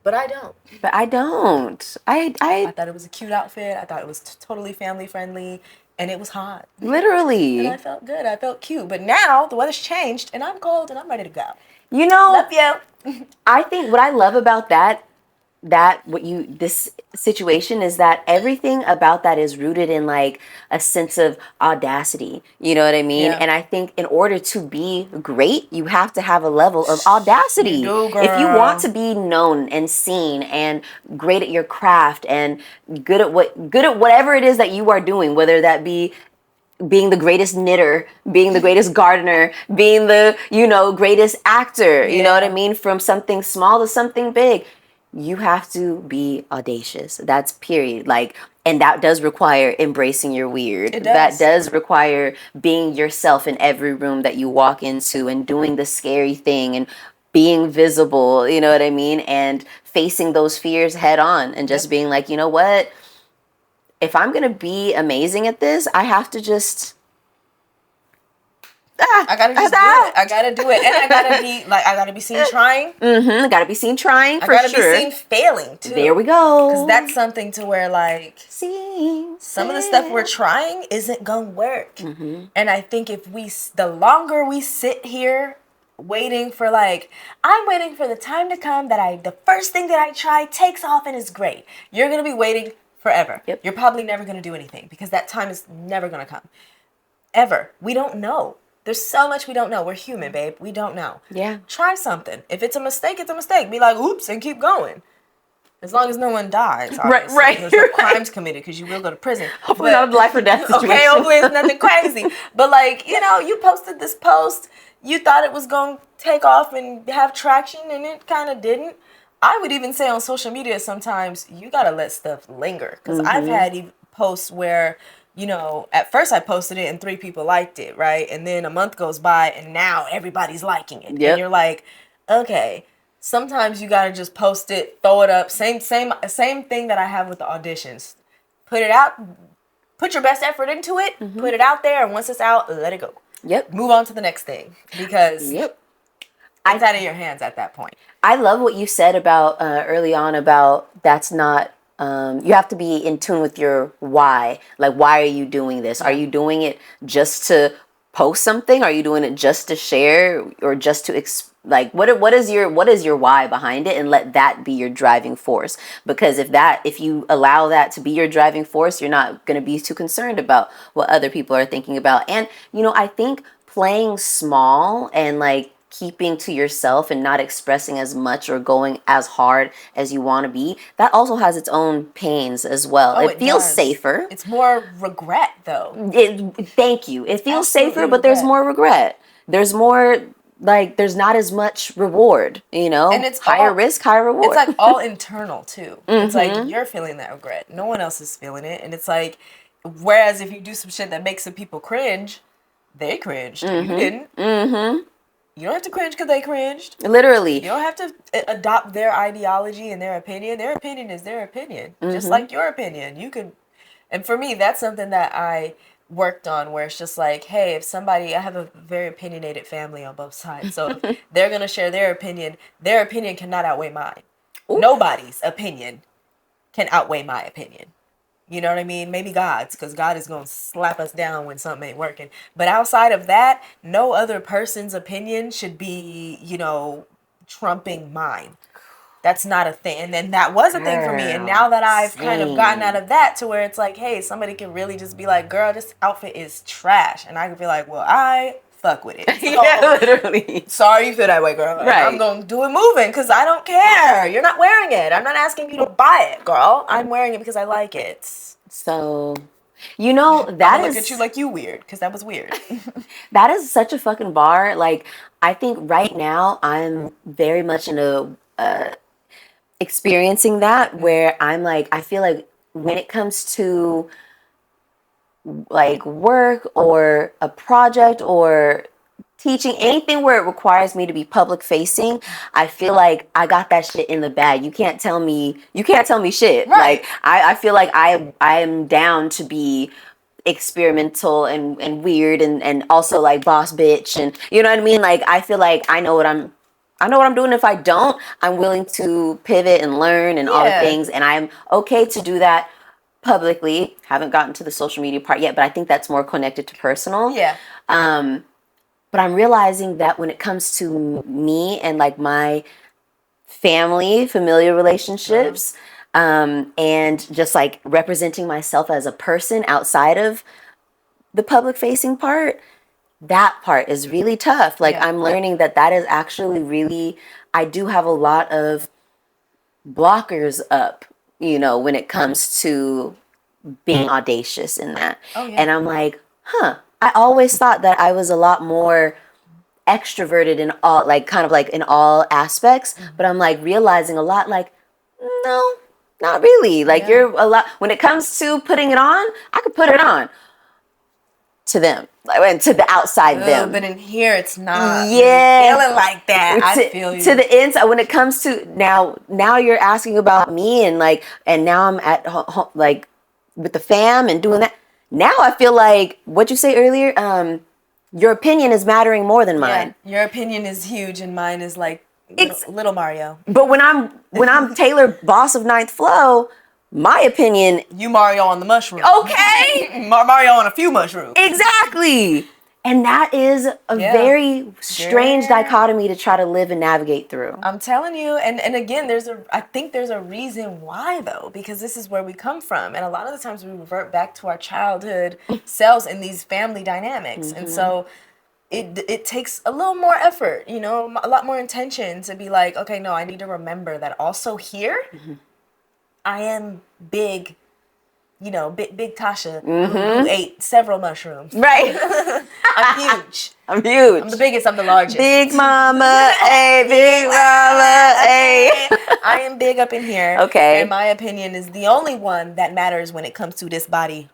But I don't. I thought it was a cute outfit. I thought it was totally family friendly. and it was hot. Literally. And I felt good. I felt cute. But now the weather's changed and I'm cold and I'm ready to go. You know, Love you. I think what I love about this situation is that everything about that is rooted in like a sense of audacity. You know what I mean? Yeah. And I think in order to be great, you have to have a level of audacity. You do, girl. If you want to be known and seen and great at your craft and good at whatever it is that you are doing, whether that be being the greatest knitter, being the greatest gardener, being the, greatest actor, you know what I mean? From something small to something big, you have to be audacious. That's period. Like, and that does require embracing your weird. It does. That does require being yourself in every room that you walk into and doing the scary thing and being visible, you know what I mean? And facing those fears head on and just being like, you know what? If I'm going to be amazing at this, I have to just... I gotta just do it. I gotta do it. And I gotta be seen trying. Mm-hmm. Gotta be seen trying, for sure. I gotta be seen failing, too. There we go. Because that's something to where, like... Some of the stuff we're trying isn't gonna work. Mm-hmm. And I think the longer we sit here waiting for, like... I'm waiting for the time to come that the first thing that I try takes off and is great. You're gonna be waiting... forever. Yep. You're probably never going to do anything because that time is never going to come. Ever. We don't know. There's so much we don't know. We're human, babe. We don't know. Yeah. Try something. If it's a mistake, it's a mistake. Be like, oops, and keep going. As long as no one dies. Obviously. Right. There's no crimes committed because you will go to prison. Hopefully not a life or death situation. Okay, hopefully it's nothing crazy. But like, you posted this post. You thought it was going to take off and have traction and it kind of didn't. I would even say on social media sometimes you got to let stuff linger. Because I've had posts where, at first I posted it and 3 people liked it, right? And then a month goes by and now everybody's liking it. Yep. And you're like, okay, sometimes you got to just post it, throw it up. Same thing that I have with the auditions. Put it out, put your best effort into it, put it out there, and once it's out, let it go. Yep. Move on to the next thing because it's out of your hands at that point. I love what you said about early on about that's not, you have to be in tune with your why. Like, why are you doing this? Are you doing it just to post something? Are you doing it just to share or just to what is your why behind it, and let that be your driving force? Because if you allow that to be your driving force, you're not going to be too concerned about what other people are thinking about. And I think playing small and like keeping to yourself and not expressing as much or going as hard as you want to be, that also has its own pains as well. Oh, it feels safer. It's more regret though. Thank you. It feels Absolutely safer, but there's more regret. There's more, like, there's not as much reward, And it's higher risk, higher reward. It's like all internal too. It's like you're feeling that regret. No one else is feeling it. And it's like, whereas if you do some shit that makes some people cringe, they cringed. You didn't. Mm-hmm. You don't have to cringe because they cringed. Literally. You don't have to adopt their ideology and their opinion. Their opinion is their opinion. Just like your opinion. You could, and for me, that's something that I worked on where it's just like, hey, I have a very opinionated family on both sides. So if they're going to share their opinion cannot outweigh mine. Ooh. Nobody's opinion can outweigh my opinion. You know what I mean? Maybe God's, because God is going to slap us down when something ain't working. But outside of that, no other person's opinion should be, trumping mine. That's not a thing. And then that was a thing for me. And now that I've kind of gotten out of that to where it's like, hey, somebody can really just be like, girl, this outfit is trash. And I can be like, well, I fuck with it. So, yeah, literally. Sorry you feel that way, girl. Right. I'm going to do it moving because I don't care. You're not wearing it. I'm not asking you to buy it, girl. I'm wearing it because I like it. So, that I'm look at you like you weird because that was weird. That is such a fucking bar. Like, I think right now I'm very much in a experiencing that where I'm like, I feel like when it comes to like work or a project or teaching, anything where it requires me to be public facing, I feel like I got that shit in the bag. You can't tell me shit. Right. Like I feel like I am down to be experimental and weird and also like boss bitch, and you know what I mean? Like I feel like I know what I'm doing. If I don't, I'm willing to pivot and learn and all the things, and I'm okay to do that publicly. Haven't gotten to the social media part yet, but I think that's more connected to personal. Yeah. But I'm realizing that when it comes to me and like my familiar relationships, and just like representing myself as a person outside of the public facing part, that part is really tough. Like I'm learning that is actually really, I do have a lot of blockers up, when it comes to being audacious in that. Oh, yeah. And I'm like, I always thought that I was a lot more extroverted in all, like kind of like in all aspects, but I'm like realizing a lot like, no, not really. Like you're a lot, when it comes to putting it on, I could put it on to them, and to the outside them. But in here, it's not. Yeah, feeling like that. I feel you. To the inside, when it comes to now you're asking about me, and like, and now I'm at home, like with the fam and doing that. Now I feel like what you say earlier. Your opinion is mattering more than mine. Yeah, your opinion is huge, and mine is like little Mario. But when I'm Taylor, boss of Ninth Flow, my opinion. You Mario on the mushroom. Okay. Mario on a few mushrooms. Exactly. And that is a very strange dichotomy to try to live and navigate through. I'm telling you, and again, I think there's a reason why though, because this is where we come from, and a lot of the times we revert back to our childhood selves in these family dynamics, and so it takes a little more effort, a lot more intention to be like, okay, no, I need to remember that also here, I am big. Big Tasha, who ate several mushrooms. Right. I'm huge. I'm huge. I'm the biggest. I'm the largest. Big mama, hey, big mama, hey. I am big up in here. Okay. And my opinion is the only one that matters when it comes to this body,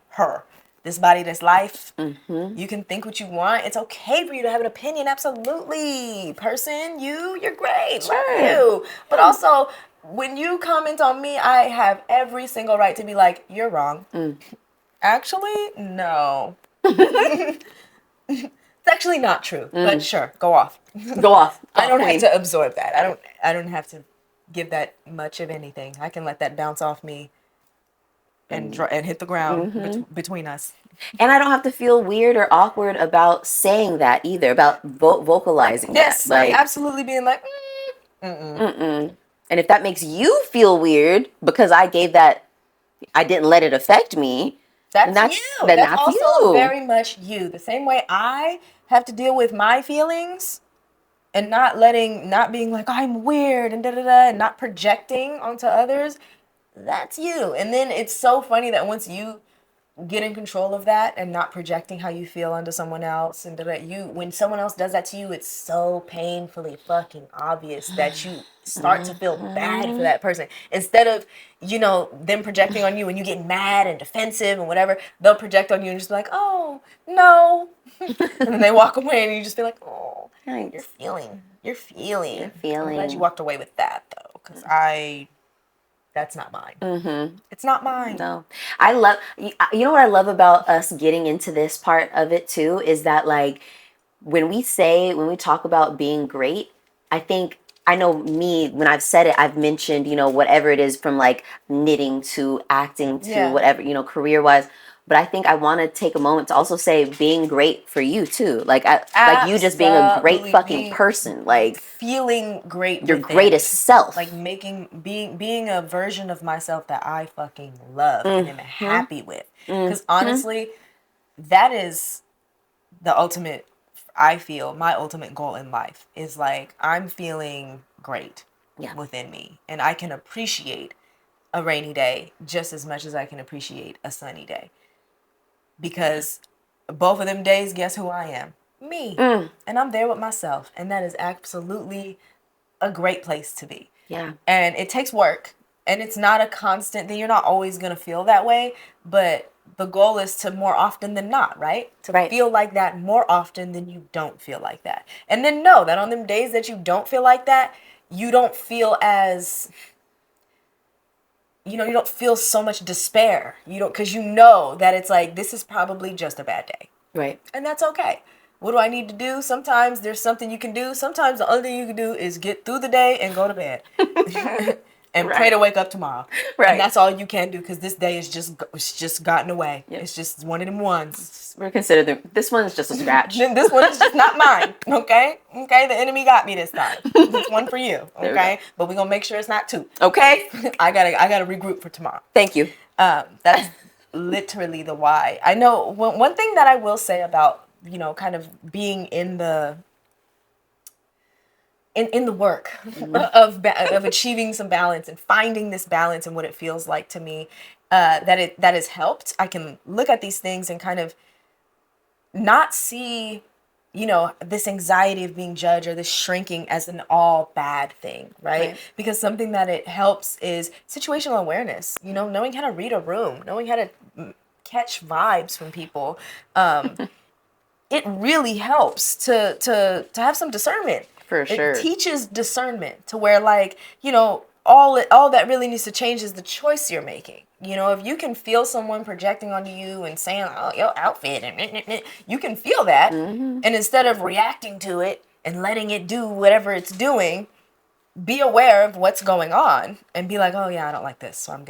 this body, this life. You can think what you want. It's okay for you to have an opinion. Absolutely. Person, you're great. Sure. Love you. But also, when you comment on me, I have every single right to be like, you're wrong. Actually, no. It's actually not true. But sure, go off. Go off. I don't have to absorb that. I don't have to give that much of anything. I can let that bounce off me and hit the ground between us. And I don't have to feel weird or awkward about saying that either, about vocalizing that. Like absolutely being like, And if that makes you feel weird because I didn't let it affect me, that's you. Then that's also you. Very much you. The same way I have to deal with my feelings and not being like, I'm weird and and not projecting onto others. That's you. And then it's so funny that once you get in control of that and not projecting how you feel onto someone else, and when someone else does that to you, it's so painfully fucking obvious that you start to feel bad for that person. Instead of, them projecting on you and you get mad and defensive and whatever, they'll project on you and just be like, oh, no. And then they walk away and you just feel like, oh, you're feeling. I'm glad you walked away with that though, because that's not mine. It's not mine. No. You know what I love about us getting into this part of it too, is that like, when we talk about being great, I know me, when I've said it, I've mentioned, whatever it is from like knitting to acting to whatever, career wise. But I think I want to take a moment to also say being great for you too. Like you just being a great fucking person. Like feeling great. Your greatest self. Like being a version of myself that I fucking love and am happy with. Because honestly, that is the ultimate, I feel, my ultimate goal in life is like, I'm feeling great within me. And I can appreciate a rainy day just as much as I can appreciate a sunny day. Because both of them days, guess who I am? Me. And I'm there with myself. And that is absolutely a great place to be. Yeah. And it takes work. And it's not a constant thing. You're not always going to feel that way. But the goal is to more often than not, right? To feel like that more often than you don't feel like that. And then know that on them days that you don't feel like that, you don't feel as... you don't feel so much despair. Because you know that it's like, this is probably just a bad day. Right. And that's okay. What do I need to do? Sometimes there's something you can do. Sometimes the only thing you can do is get through the day and go to bed. and pray to wake up tomorrow. Right. And that's all you can do, because this day is it's just gotten away. Yep. It's just one of them ones. We're considered this one is just a scratch. This one is just not mine. Okay. The enemy got me this time. It's one for you. Okay. But we're gonna make sure it's not two. Okay. I gotta regroup for tomorrow. Thank you. That's literally the why. I know one thing that I will say about, kind of being in the work of achieving some balance and finding this balance and what it feels like to me, that has helped. I can look at these things and kind of not see, this anxiety of being judged or this shrinking as an all bad thing, right? Because something that it helps is situational awareness, knowing how to read a room, knowing how to catch vibes from people. It really helps to have some discernment. For sure. It teaches discernment to where, like, all that really needs to change is the choice you're making. If you can feel someone projecting onto you and saying, oh, your outfit, and you can feel that. Mm-hmm. And instead of reacting to it and letting it do whatever it's doing, be aware of what's going on and be like, oh yeah, I don't like this, so I'm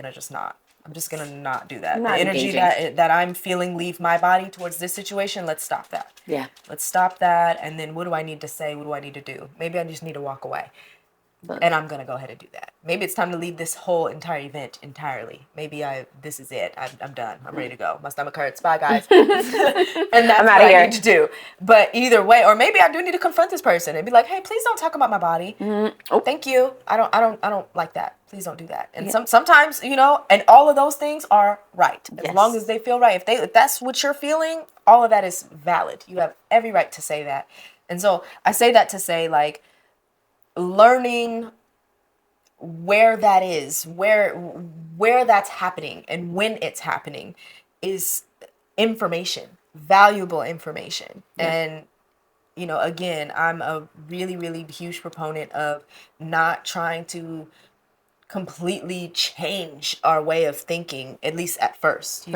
just gonna not do that. The energy that I'm feeling leave my body towards this situation, let's stop that. Yeah. Let's stop that. And then what do I need to say? What do I need to do? Maybe I just need to walk away. And I'm going to go ahead and do that. Maybe it's time to leave this whole entire event entirely. Maybe this is it. I'm done. I'm ready to go. My stomach hurts. Bye, guys. And that's what I need to do. But either way, or maybe I do need to confront this person and be like, hey, please don't talk about my body. Mm-hmm. Oh. Thank you. I don't like that. Please don't do that. And sometimes, and all of those things are right. As long as they feel right. If that's what you're feeling, all of that is valid. You have every right to say that. And so I say that to say, like, learning where that is, where that's happening and when it's happening is information, valuable information. Yeah. And, again, I'm a really, really huge proponent of not trying to completely change our way of thinking, at least at first.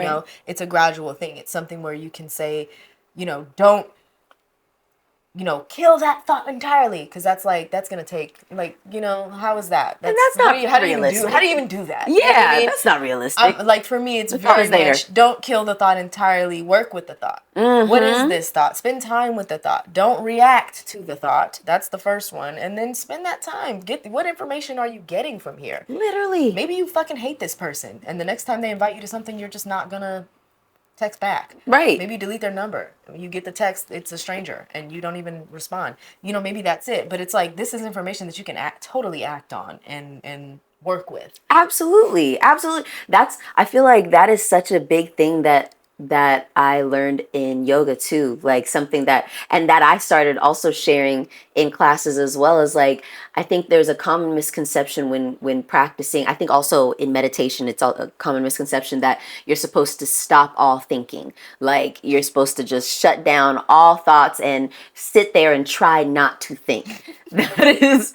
It's a gradual thing. It's something where you can say, don't, kill that thought entirely, because that's going to take, how is that? And that's not realistic. How do you even do that? Yeah, that's not realistic. For me, it's very much, don't kill the thought entirely, work with the thought. Mm-hmm. What is this thought? Spend time with the thought. Don't react to the thought. That's the first one. And then spend that time. What information are you getting from here? Literally. Maybe you fucking hate this person, and the next time they invite you to something, you're just not going to text back. Right. Maybe you delete their number. You get the text, it's a stranger, and you don't even respond. Maybe that's it. But it's like, this is information that you can totally act on and work with. Absolutely. I feel like that is such a big thing that I learned in yoga too, like something that I started also sharing in classes as well, as like, I think there's a common misconception when practicing. I think also in meditation, it's a common misconception that you're supposed to stop all thinking. Like, you're supposed to just shut down all thoughts and sit there and try not to think. That is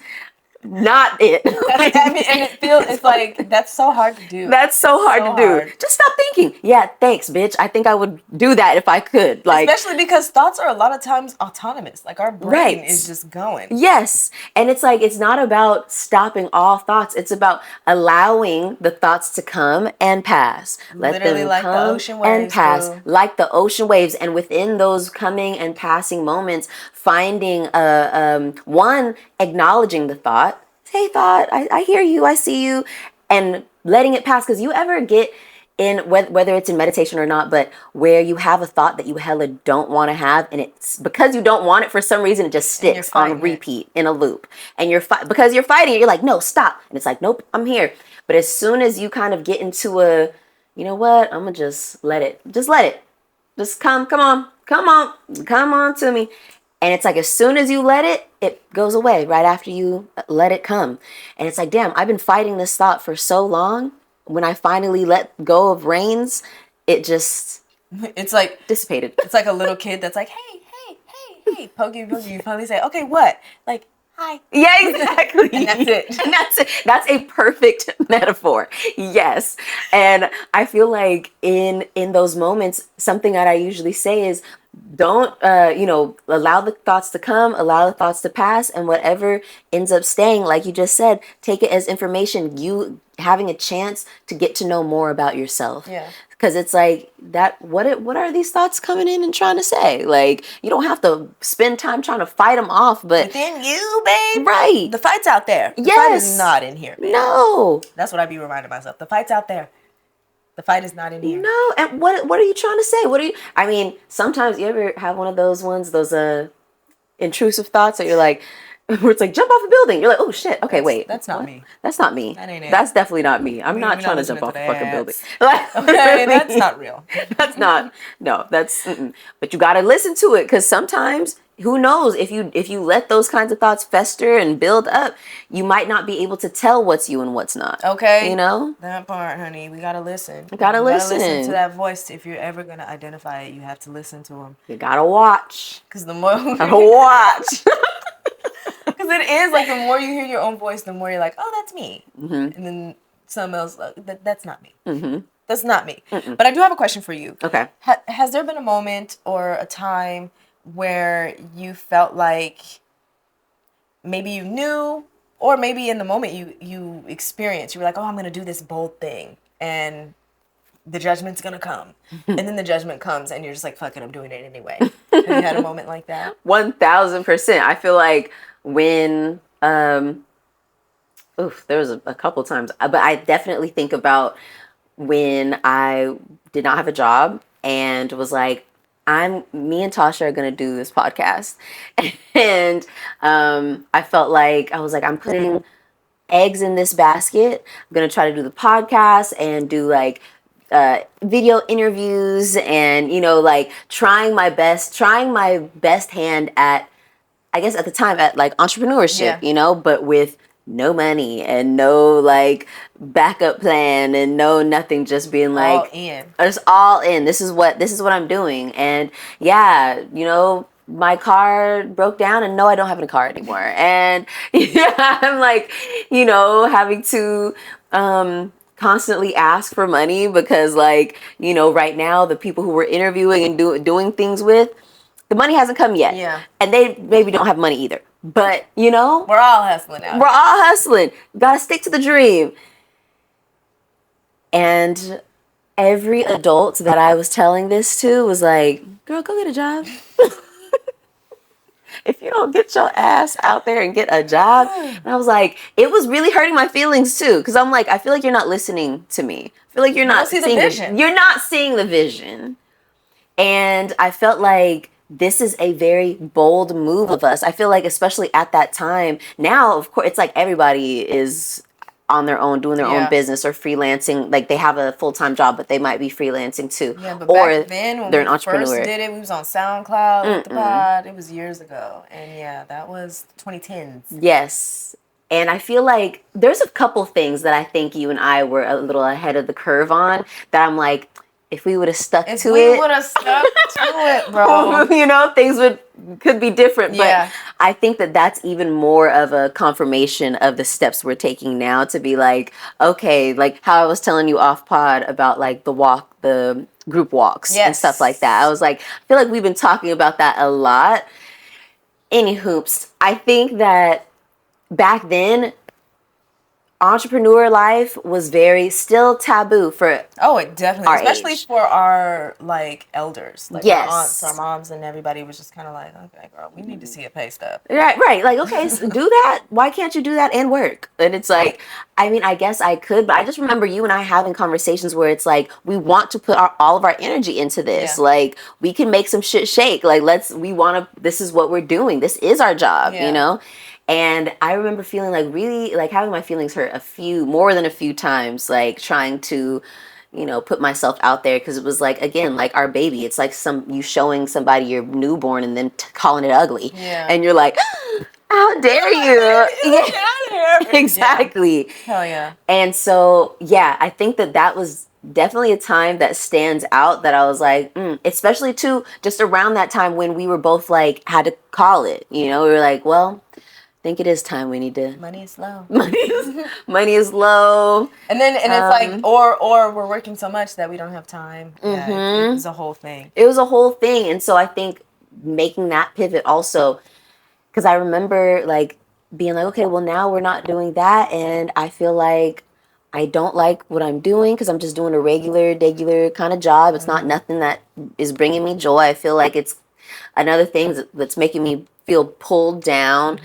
not it. It's like, that's so hard to do. That's so hard to do. Just stop thinking. Yeah, thanks, bitch. I think I would do that if I could. Like, especially because thoughts are a lot of times autonomous. Like, our brain is just going. Yes. And it's like, it's not about stopping all thoughts. It's about allowing the thoughts to come and pass. Let them like come the ocean waves, and pass. Bro. Like the ocean waves. And within those coming and passing moments, finding one, acknowledging the thought. Hey, thought, I hear you, I see you, and letting it pass. Because you ever get in, whether it's in meditation or not, but where you have a thought that you hella don't want to have, and it's because you don't want it for some reason, it just sticks on repeat in a loop. And because you're fighting it, you're like, no, stop. And it's like, nope, I'm here. But as soon as you kind of get into you know what, I'm gonna just let it. Just come on to me. And it's like, as soon as you let it, it goes away right after you let it come. And it's like, damn, I've been fighting this thought for so long. When I finally let go of reins, it's like dissipated. It's like a little kid that's like, hey, pokey. You finally say, okay, what? Like, hi. Yeah, exactly. And that's it. And that's it. That's a perfect metaphor. Yes. And I feel like in those moments, something that I usually say is, don't allow the thoughts to come, allow the thoughts to pass, and whatever ends up staying, like you just said, take it as information, you having a chance to get to know more about yourself. Yeah. Because it's like that, what are these thoughts coming in and trying to say? Like, you don't have to spend time trying to fight them off, but within you, babe, right, the fight's out there. The yes, fight is not in here, babe. No, that's what I be reminding myself. The fight's out there. The fight is not in here. No, and what are you trying to say? What are you? I mean, sometimes you ever have one of those ones, those intrusive thoughts that you're like, where it's like jump off a building. You're like, oh shit. Okay, wait. That's not me. That's not me. That ain't it. That's definitely not me. I'm not trying to jump off a fucking building. Okay, that's not real. That's not. No, that's. But you got to listen to it, because sometimes, who knows, if you let those kinds of thoughts fester and build up, you might not be able to tell what's you and what's not. Okay. You know? That part, honey. We got to listen. You got to listen. Listen to that voice. If you're ever going to identify it, you have to listen to him. You got to watch. Because the more... watch. Because it is like, the more you hear your own voice, the more you're like, oh, that's me. Mm-hmm. And then someone else, that's not me. Mm-hmm. That's not me. Mm-mm. But I do have a question for you. Okay. Has there been a moment or a time where you felt like maybe you knew, or maybe in the moment you experienced, you were like, oh, I'm going to do this bold thing, and the judgment's going to come. And then the judgment comes and you're just like, fuck it, I'm doing it anyway. Have you had a moment like that? 1000%. I feel like when, there was a couple times, but I definitely think about when I did not have a job and was like, me and Tasha are going to do this podcast. And I felt like, I was like, I'm putting eggs in this basket. I'm going to try to do the podcast and do like video interviews and, like trying my best hand at, I guess at the time, at like entrepreneurship, but with no money and no like backup plan and no nothing, just being like just all in. This is what I'm doing. And yeah, my car broke down, and no, I don't have a car anymore. And I'm like, having to constantly ask for money, because like, right now the people who we're interviewing and doing things with, the money hasn't come yet. Yeah. And they maybe don't have money either. But, we're all hustling out. We're all hustling. Gotta stick to the dream. And every adult that I was telling this to was like, girl, go get a job. If you don't get your ass out there and get a job. And I was like, it was really hurting my feelings too. Because I'm like, I feel like you're not listening to me. I feel like you're not seeing the vision. You're not seeing the vision. And I felt like this is a very bold move of us. I feel like, especially at that time, now, of course, it's like everybody is on their own, doing their own business or freelancing. Like they have a full-time job, but they might be freelancing too. Yeah, but or back then, when they're an we entrepreneur. first did it, we was on SoundCloud with the pod. It was years ago. And yeah, that was 2010s. Yes. And I feel like there's a couple things that I think you and I were a little ahead of the curve on, that I'm like, if we would have stuck to it. If we would have stuck to it, bro. Things could be different. But I think that that's even more of a confirmation of the steps we're taking now, to be like, okay, like how I was telling you off pod about like the group walks and stuff like that. I was like, I feel like we've been talking about that a lot. Any hoops. I think that back then, entrepreneur life was still taboo for it definitely, especially age. For our like elders, like our aunts, our moms, and everybody was just kind of like, okay, girl, we need to see a pay stub. Right, like, okay, so do that. Why can't you do that and work? And it's like, I mean, I guess I could, but I just remember you and I having conversations where it's like, we want to put all of our energy into this. Like, we can make some shit shake. Like, this is what we're doing. This is our job, And I remember feeling like really, like having my feelings hurt more than a few times, like trying to, put myself out there, because it was like, again, like our baby. It's like you showing somebody your newborn and then calling it ugly. Yeah. And you're like, how dare you? Exactly. Hell yeah. And so, yeah, I think that was definitely a time that stands out, that I was like, especially too, just around that time when we were both like, had to call it, we were like, well, think it is time we need to. Money is low. Money is low. And then it's like, or we're working so much that we don't have time. Yeah, it's a whole thing. It was a whole thing. And so I think making that pivot also, because I remember like being like, okay, well now we're not doing that. And I feel like I don't like what I'm doing because I'm just doing a regular kind of job. It's not nothing that is bringing me joy. I feel like it's another thing that's making me feel pulled down.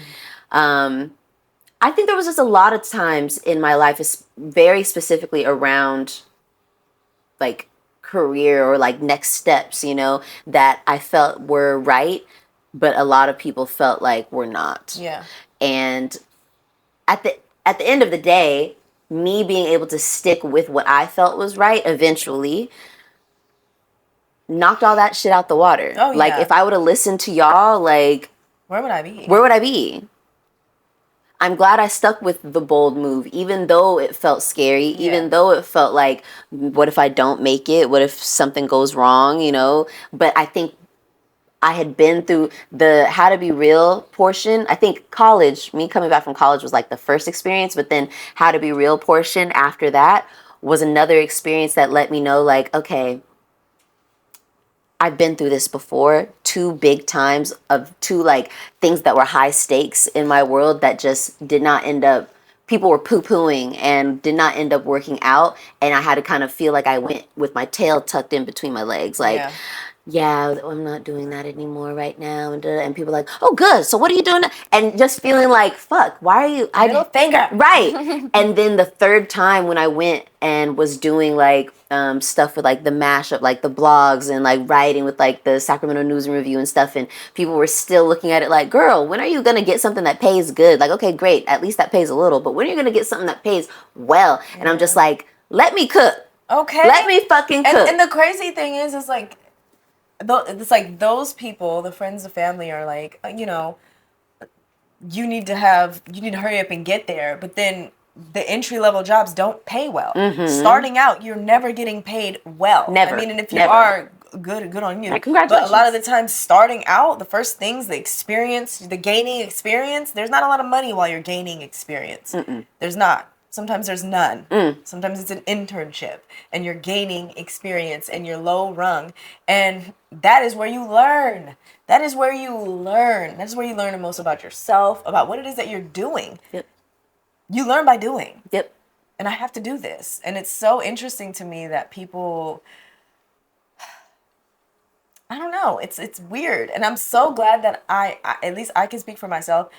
I think there was just a lot of times in my life, very specifically around like career or like next steps, you know, that I felt were right, but a lot of people felt like were not. Yeah. And at the end of the day, me being able to stick with what I felt was right eventually knocked all that shit out the water. Oh, yeah. Like if I would have listened to y'all, like where would I be? Where would I be? I'm glad I stuck with the bold move, even though it felt scary, even though it felt like, what if I don't make it? What if something goes wrong, you know? But I think I had been through the how to be real portion. I think college, me coming back from college was like the first experience, but then how to be real portion after that was another experience that let me know like, okay, I've been through this before, 2 big times of 2 like things that were high stakes in my world that just did not end up, people were poo-pooing and did not end up working out. And I had to kind of feel like I went with my tail tucked in between my legs. Like, yeah, I'm not doing that anymore right now. And people are like, oh, good. So what are you doing now? And just feeling like, fuck, why are you? Middle finger. Right. And then the third time when I went and was doing like stuff with like the mashup, like the blogs and like writing with like the Sacramento News and Review and stuff. And people were still looking at it like, girl, when are you going to get something that pays good? Like, okay, great. At least that pays a little. But when are you going to get something that pays well? And I'm just like, let me cook. Okay. Let me fucking cook. And the crazy thing is like, it's like those people, the friends, the family are like, you know, you need to hurry up and get there. But then the entry level jobs don't pay well. Starting out, you're never getting paid well. Never. I mean, and if you are, good on you. Congratulations. But a lot of the time, starting out, the first things, the experience, the gaining experience, there's not a lot of money while you're gaining experience. There's not. Sometimes there's none. Sometimes it's an internship and you're gaining experience and you're low rung. And that is where you learn. That is where you learn. That's where you learn the most about yourself, about what it is that you're doing. Yep. You learn by doing. Yep. And I have to do this. And it's so interesting to me that people, I don't know, it's weird. And I'm so glad that I at least I can speak for myself.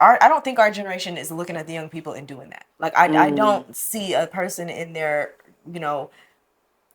I don't think our generation is looking at the young people and doing that. Like, I don't see a person in their, you know,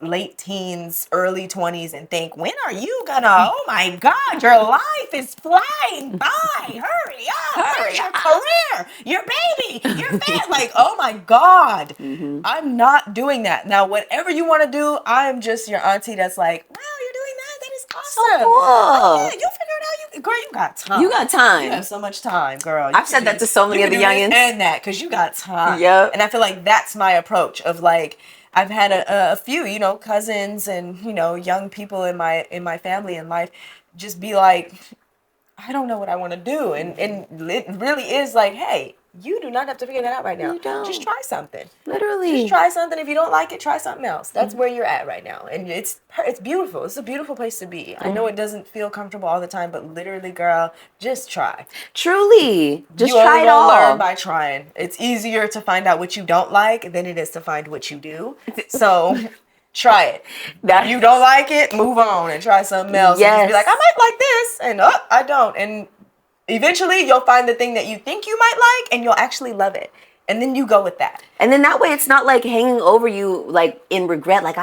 late teens, early 20s and think, when are you gonna, oh my God, your life is flying by. Hurry up. Where's your career? Your baby, your family. Like, oh my God. I'm not doing that. Now, whatever you want to do, I'm just your auntie that's like, wow, you're doing that? That is awesome. So cool. Oh, yeah, you figure it out. Girl, you got time. You got time. You have so much time, girl. I've said that to so many of the youngins. And that, because you got time. Yep. And I feel like that's my approach of like, I've had a few, you know, cousins and, you know, young people in my family and life just be like, I don't know what I want to do. And it really is like, hey, you do not have to figure that out right now. You don't. Just try something. Literally. Just try something. If you don't like it, try something else. That's where you're at right now. And it's beautiful. It's a beautiful place to be. I know it doesn't feel comfortable all the time, but literally, girl, just try. Truly. Just you try it all. Learn by trying. It's easier to find out what you don't like than it is to find what you do. So try it. If you don't like it, move on and try something else. Yes. And just be like, I might like this, and I don't. And eventually, you'll find the thing that you think you might like, and you'll actually love it. And then you go with that. And then that way, it's not like hanging over you, like in regret, like,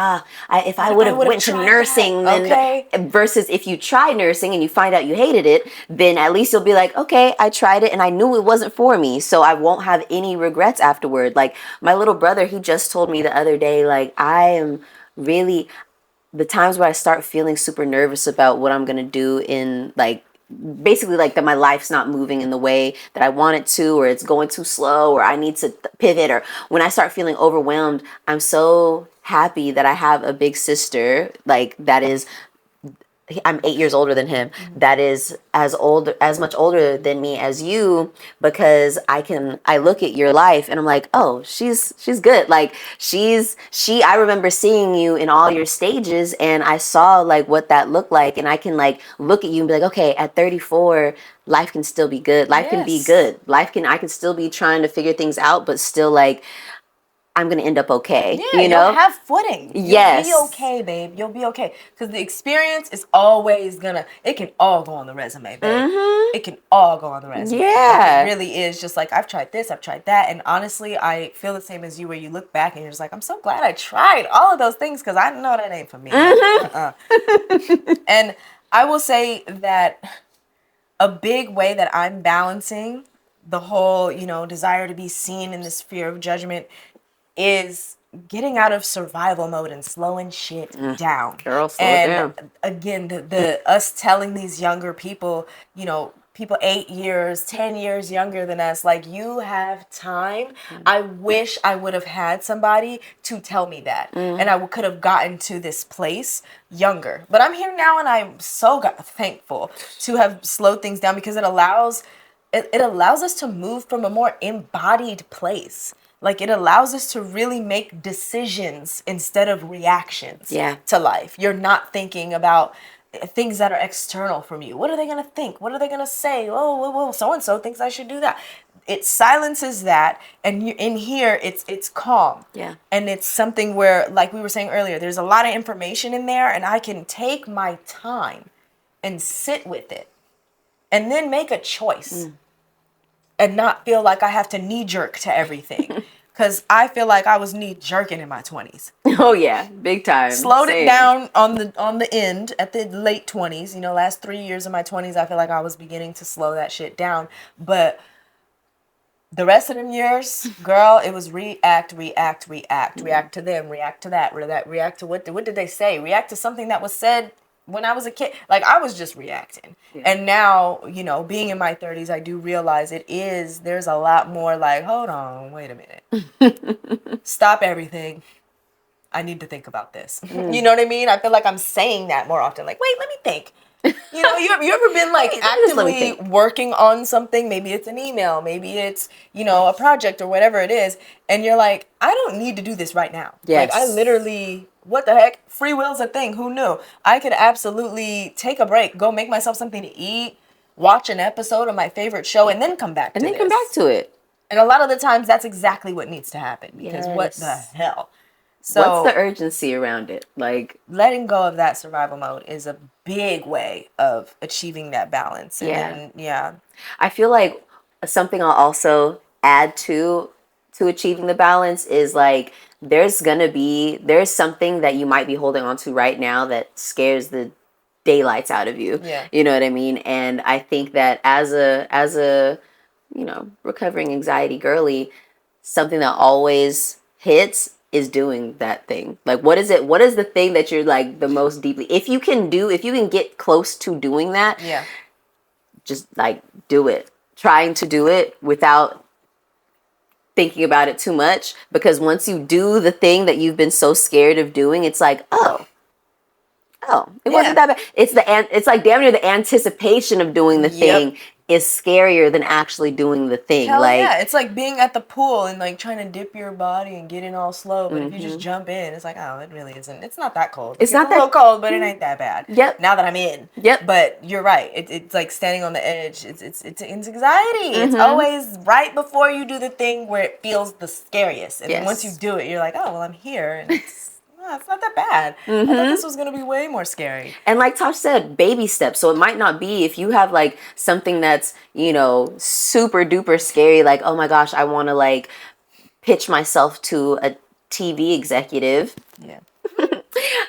if I would have went to nursing, then, versus if you try nursing and you find out you hated it, then at least you'll be like, okay, I tried it and I knew it wasn't for me. So I won't have any regrets afterward. Like my little brother, he just told me the other day, like, I am really, the times where I start feeling super nervous about what I'm going to do in like, basically like that my life's not moving in the way that I want it to, or it's going too slow, or I need to pivot, or when I start feeling overwhelmed, I'm so happy that I have a big sister like that is I'm 8 years older than him. That is as much older than me as you, because I look at your life and I'm like, oh, she's good. Like I remember seeing you in all your stages, and I saw like what that looked like, and I can like look at you and be like, okay, at 34, life can still be good. Life can be good. I can still be trying to figure things out, but still like, I'm going to end up okay. Yeah, you know? you'll have footing. Yes. You'll be okay, babe. You'll be okay. Because the experience is always it can all go on the resume, babe. It can all go on the resume. Yeah. It really is just like, I've tried this, I've tried that. And honestly, I feel the same as you, where you look back and you're just like, I'm so glad I tried all of those things, because I know that ain't for me. And I will say that a big way that I'm balancing the whole, desire to be seen in this fear of judgment is getting out of survival mode and slowing shit down. Girl, slow it down. Again, the us telling these younger people, people 8 years, 10 years younger than us, like, you have time. I wish I would have had somebody to tell me that, and I could have gotten to this place younger. But I'm here now, and I'm so thankful to have slowed things down, because it allows us to move from a more embodied place. Like, it allows us to really make decisions instead of reactions to life. You're not thinking about things that are external from you. What are they going to think? What are they going to say? Oh, so-and-so thinks I should do that. It silences that, and in here, it's calm. Yeah. And it's something where, like we were saying earlier, there's a lot of information in there, and I can take my time and sit with it and then make a choice. And not feel like I have to knee-jerk to everything. Because I feel like I was knee-jerking in my 20s. Oh, yeah. Big time. Slowed it down on the end at the late 20s. Last 3 years of my 20s, I feel like I was beginning to slow that shit down. But the rest of them years, girl, it was react. React to them, react to that, react to what did they say? React to something that was said when I was a kid. Like, I was just reacting. Yeah. And now, being in my 30s, I do realize there's a lot more like, hold on, wait a minute. Stop everything. I need to think about this. You know what I mean? I feel like I'm saying that more often. Like, wait, let me think. You ever been like actively working on something? Maybe it's an email, maybe it's, a project or whatever it is. And you're like, I don't need to do this right now. Yes. Like, I literally, what the heck? Free will's a thing. Who knew? I could absolutely take a break, go make myself something to eat, watch an episode of my favorite show, and then come back to it. And a lot of the times that's exactly what needs to happen. Because what the hell? So, what's the urgency around it? Like, letting go of that survival mode is a big way of achieving that balance. And I feel like something I'll also add to achieving the balance is like, there's something that you might be holding on to right now that scares the daylights out of you. Yeah. You know what I mean? And I think that as a recovering anxiety girly, something that always hits is doing that thing. Like, what is the thing that you're like the most deeply, if you can get close to doing that, just like do it. Trying to do it without thinking about it too much, because once you do the thing that you've been so scared of doing, it's like, oh, it wasn't that bad. It's like damn near the anticipation of doing the thing is scarier than actually doing the thing. Hell like, yeah, it's like being at the pool and like trying to dip your body and get in all slow, but if you just jump in, it's like, oh, it really isn't. It's not that cold. It's not a little cold, but it ain't that bad. Yep. Now that I'm in. Yep. But you're right. It's like standing on the edge. It's anxiety. It's always right before you do the thing where it feels the scariest, and then once you do it, you're like, oh well, I'm here, and it's not that bad. I thought this was going to be way more scary. And like Tosh said, baby steps. So it might not be, if you have like something that's, super duper scary, like, oh my gosh, I want to like pitch myself to a TV executive. Yeah.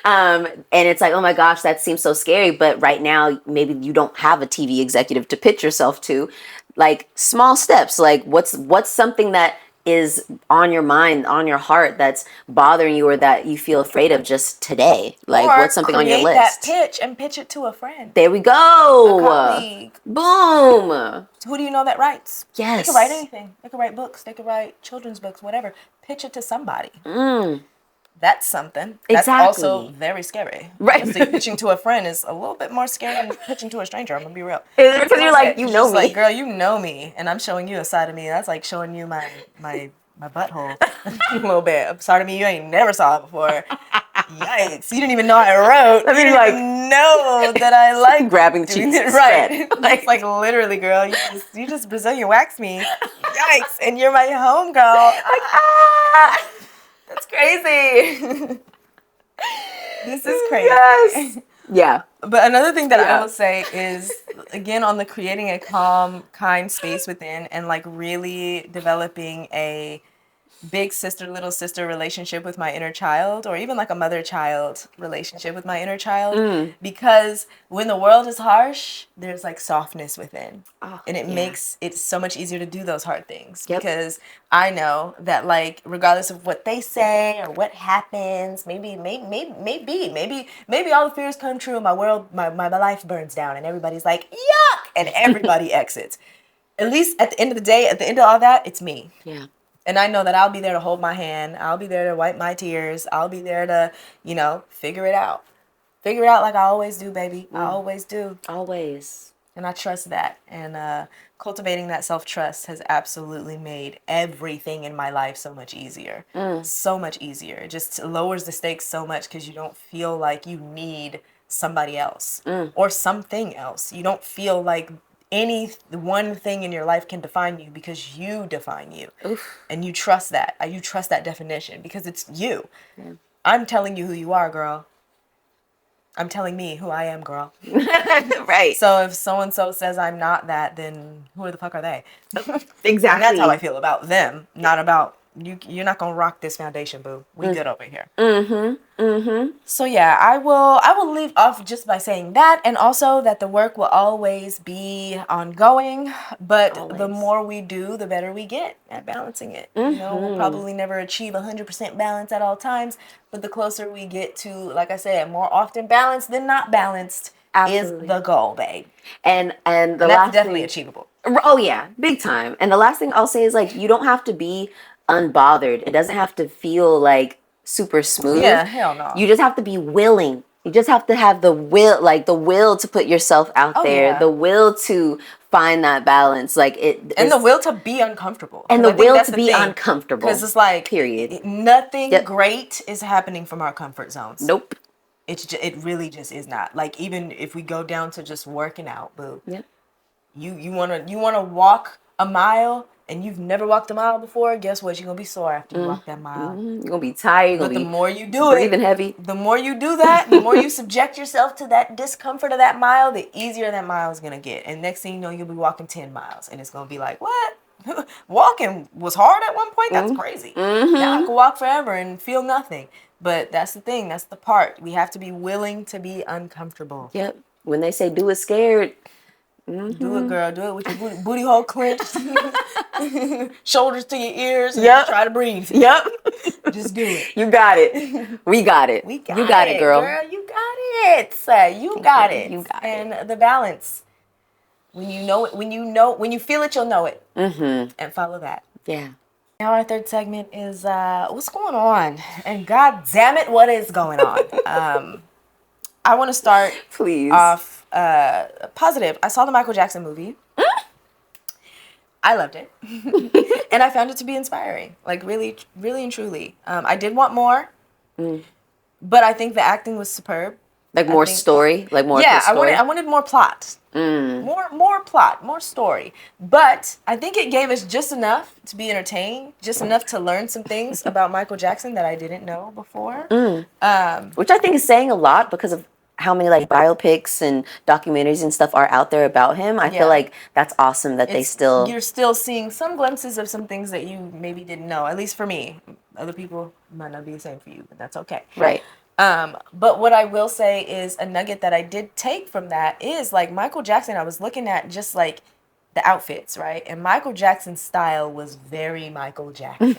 And it's like, oh my gosh, that seems so scary. But right now, maybe you don't have a TV executive to pitch yourself to. Like, small steps. Like, what's something that is on your mind, on your heart, that's bothering you or that you feel afraid of just today? Like, or what's something on your list? That pitch and pitch it to a friend. There we go. A colleague. Boom. Who do you know that writes? Yes. They could write anything. They could write books. They could write children's books, whatever. Pitch it to somebody. That's something. That's also Exactly. very scary. Right. Honestly, pitching to a friend is a little bit more scary than pitching to a stranger. I'm gonna be real. Because A you're little like, bit. you 'Cause know just like, me. girl, you know me, and I'm showing you a side of me. That's like showing you my butthole a little bit. A side of me you ain't never saw before. Yikes! You didn't even know I wrote. I You mean, didn't like, even know that I like grabbing doing cheeks, it right. spread. It's like literally, girl. You just Brazilian wax me. Yikes! And you're my home girl. like, ah! That's crazy. This is Yes. crazy. Yeah. But another thing that I Yeah. will say is, again, on the creating a calm, kind space within and like really developing a big sister, little sister relationship with my inner child, or even like a mother child relationship with my inner child. Mm. Because when the world is harsh, there's like softness within. Oh, And it yeah. makes it so much easier to do those hard things. Yep. Because I know that, like, regardless of what they say or what happens, maybe all the fears come true and my world, my life burns down and everybody's like, yuck, and everybody exits. At least at the end of the day, at the end of all that, it's me. Yeah. And I know that I'll be there to hold my hand. I'll be there to wipe my tears. I'll be there to, figure it out. Figure it out like I always do, baby. I always do. Always. And I trust that. And cultivating that self-trust has absolutely made everything in my life so much easier. So much easier. It just lowers the stakes so much because you don't feel like you need somebody else or something else. You don't feel like any one thing in your life can define you because you define you. Oof. And you trust that. You trust that definition because it's you. Yeah. I'm telling you who you are, girl. I'm telling me who I am, girl. Right. So if so-and-so says I'm not that, then who the fuck are they? Exactly. And that's how I feel about them, not about you. You're not gonna rock this foundation, boo. We good over here. So yeah, I will leave off just by saying that, and also that the work will always be ongoing, but the Always. more we do, the better we get at balancing it. We'll probably never achieve 100% balance at all times, but the closer we get to, like I said, more often balanced than not balanced Absolutely. is the goal, babe. And the And last that's definitely thing, achievable. oh yeah, big time. And the last thing I'll say is, like, you don't have to be unbothered. It doesn't have to feel like super smooth. Yeah, hell no. You just have to be willing. You just have to have the will to put yourself out there, yeah. the will to find that balance, like and the will to be uncomfortable. and the will to be uncomfortable. Because it's like, period. Nothing great is happening from our comfort zones. Nope. It really just is not. Like, even if we go down to just working out, boo. Yep. You wanna walk a mile and you've never walked a mile before. Guess what? You're gonna be sore after you walk that mile. You're gonna be tired. But the more you do breathing it, heavy. the more you do that, the more you subject yourself to that discomfort of that mile, the easier that mile is gonna get. And next thing you know, you'll be walking 10 miles, and it's gonna be like, what? Walking was hard at one point? That's crazy. Now I can walk forever and feel nothing. But that's the thing. That's the part. We have to be willing to be uncomfortable. Yep. When they say do it scared. Do it, girl. Do it with your booty hole clenched. Shoulders to your ears. And Yep. try to breathe. Yep. Just do it. You got it. We got it. We got you got it, girl. You got it. You got it. You got and it. The balance. When you know it, when you feel it, you'll know it. And follow that. Yeah. Now our third segment is what's going on? And god damn it, what is going on? I want to start Please. off positive. I saw the Michael Jackson movie. I loved it. And I found it to be inspiring. Like, really, really and truly. I did want more. But I think the acting was superb. Like more story? Like more Yeah, story? I wanted more plot. More plot, more story. But I think it gave us just enough to be entertained, just enough to learn some things about Michael Jackson that I didn't know before. Which I think is saying a lot because of how many like biopics and documentaries and stuff are out there about him. I feel like that's awesome that you're still seeing some glimpses of some things that you maybe didn't know, at least for me. Other people might not be the same for you, but that's okay. Right. But what I will say is a nugget that I did take from that is, like, Michael Jackson, I was looking at just like the outfits, right? And Michael Jackson's style was very Michael Jackson.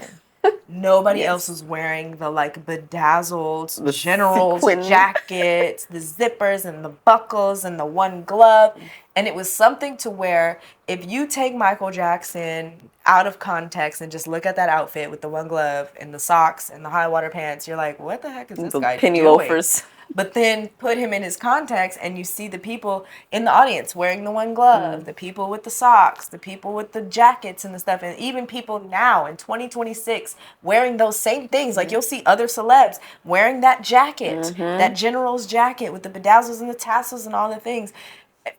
Nobody else Yes. was wearing the like bedazzled The general's sequin. jackets, the zippers and the buckles and the one glove. And it was something to where if you take Michael Jackson out of context and just look at that outfit with the one glove and the socks and the high water pants, you're like, what the heck is this The guy penny doing? loafers. But then put him in his context and you see the people in the audience wearing the one glove, the people with the socks, the people with the jackets and the stuff, and even people now in 2026 wearing those same things. Like you'll see other celebs wearing that jacket, that general's jacket with the bedazzles and the tassels and all the things.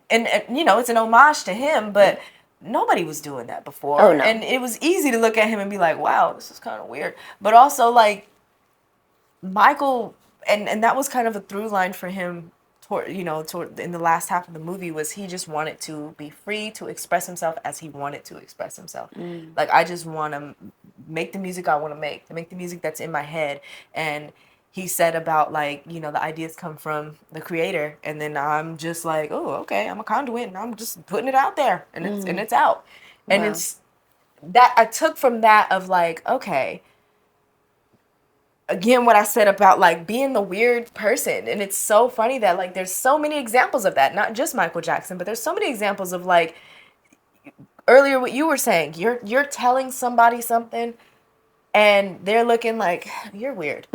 And you know, it's an homage to him, but nobody was doing that Oh before. no. And it was easy to look at him and be like, wow, this is kind of weird. But also like Michael, and that was kind of a through line for him toward in the last half of the movie, was he just wanted to be free to express himself as he wanted to express himself. Like, I just want to make the music I want to make the music that's in my head. And he said about like, you know, the ideas come from the creator, and then I'm just like, oh, okay, I'm a conduit and I'm just putting it out there, and it's out. And Wow. it's that I took from that of like, okay, again, what I said about like being the weird person. And it's so funny that like there's so many examples of that, not just Michael Jackson, but there's so many examples of like earlier what you were saying. You're telling somebody something and they're looking like you're weird.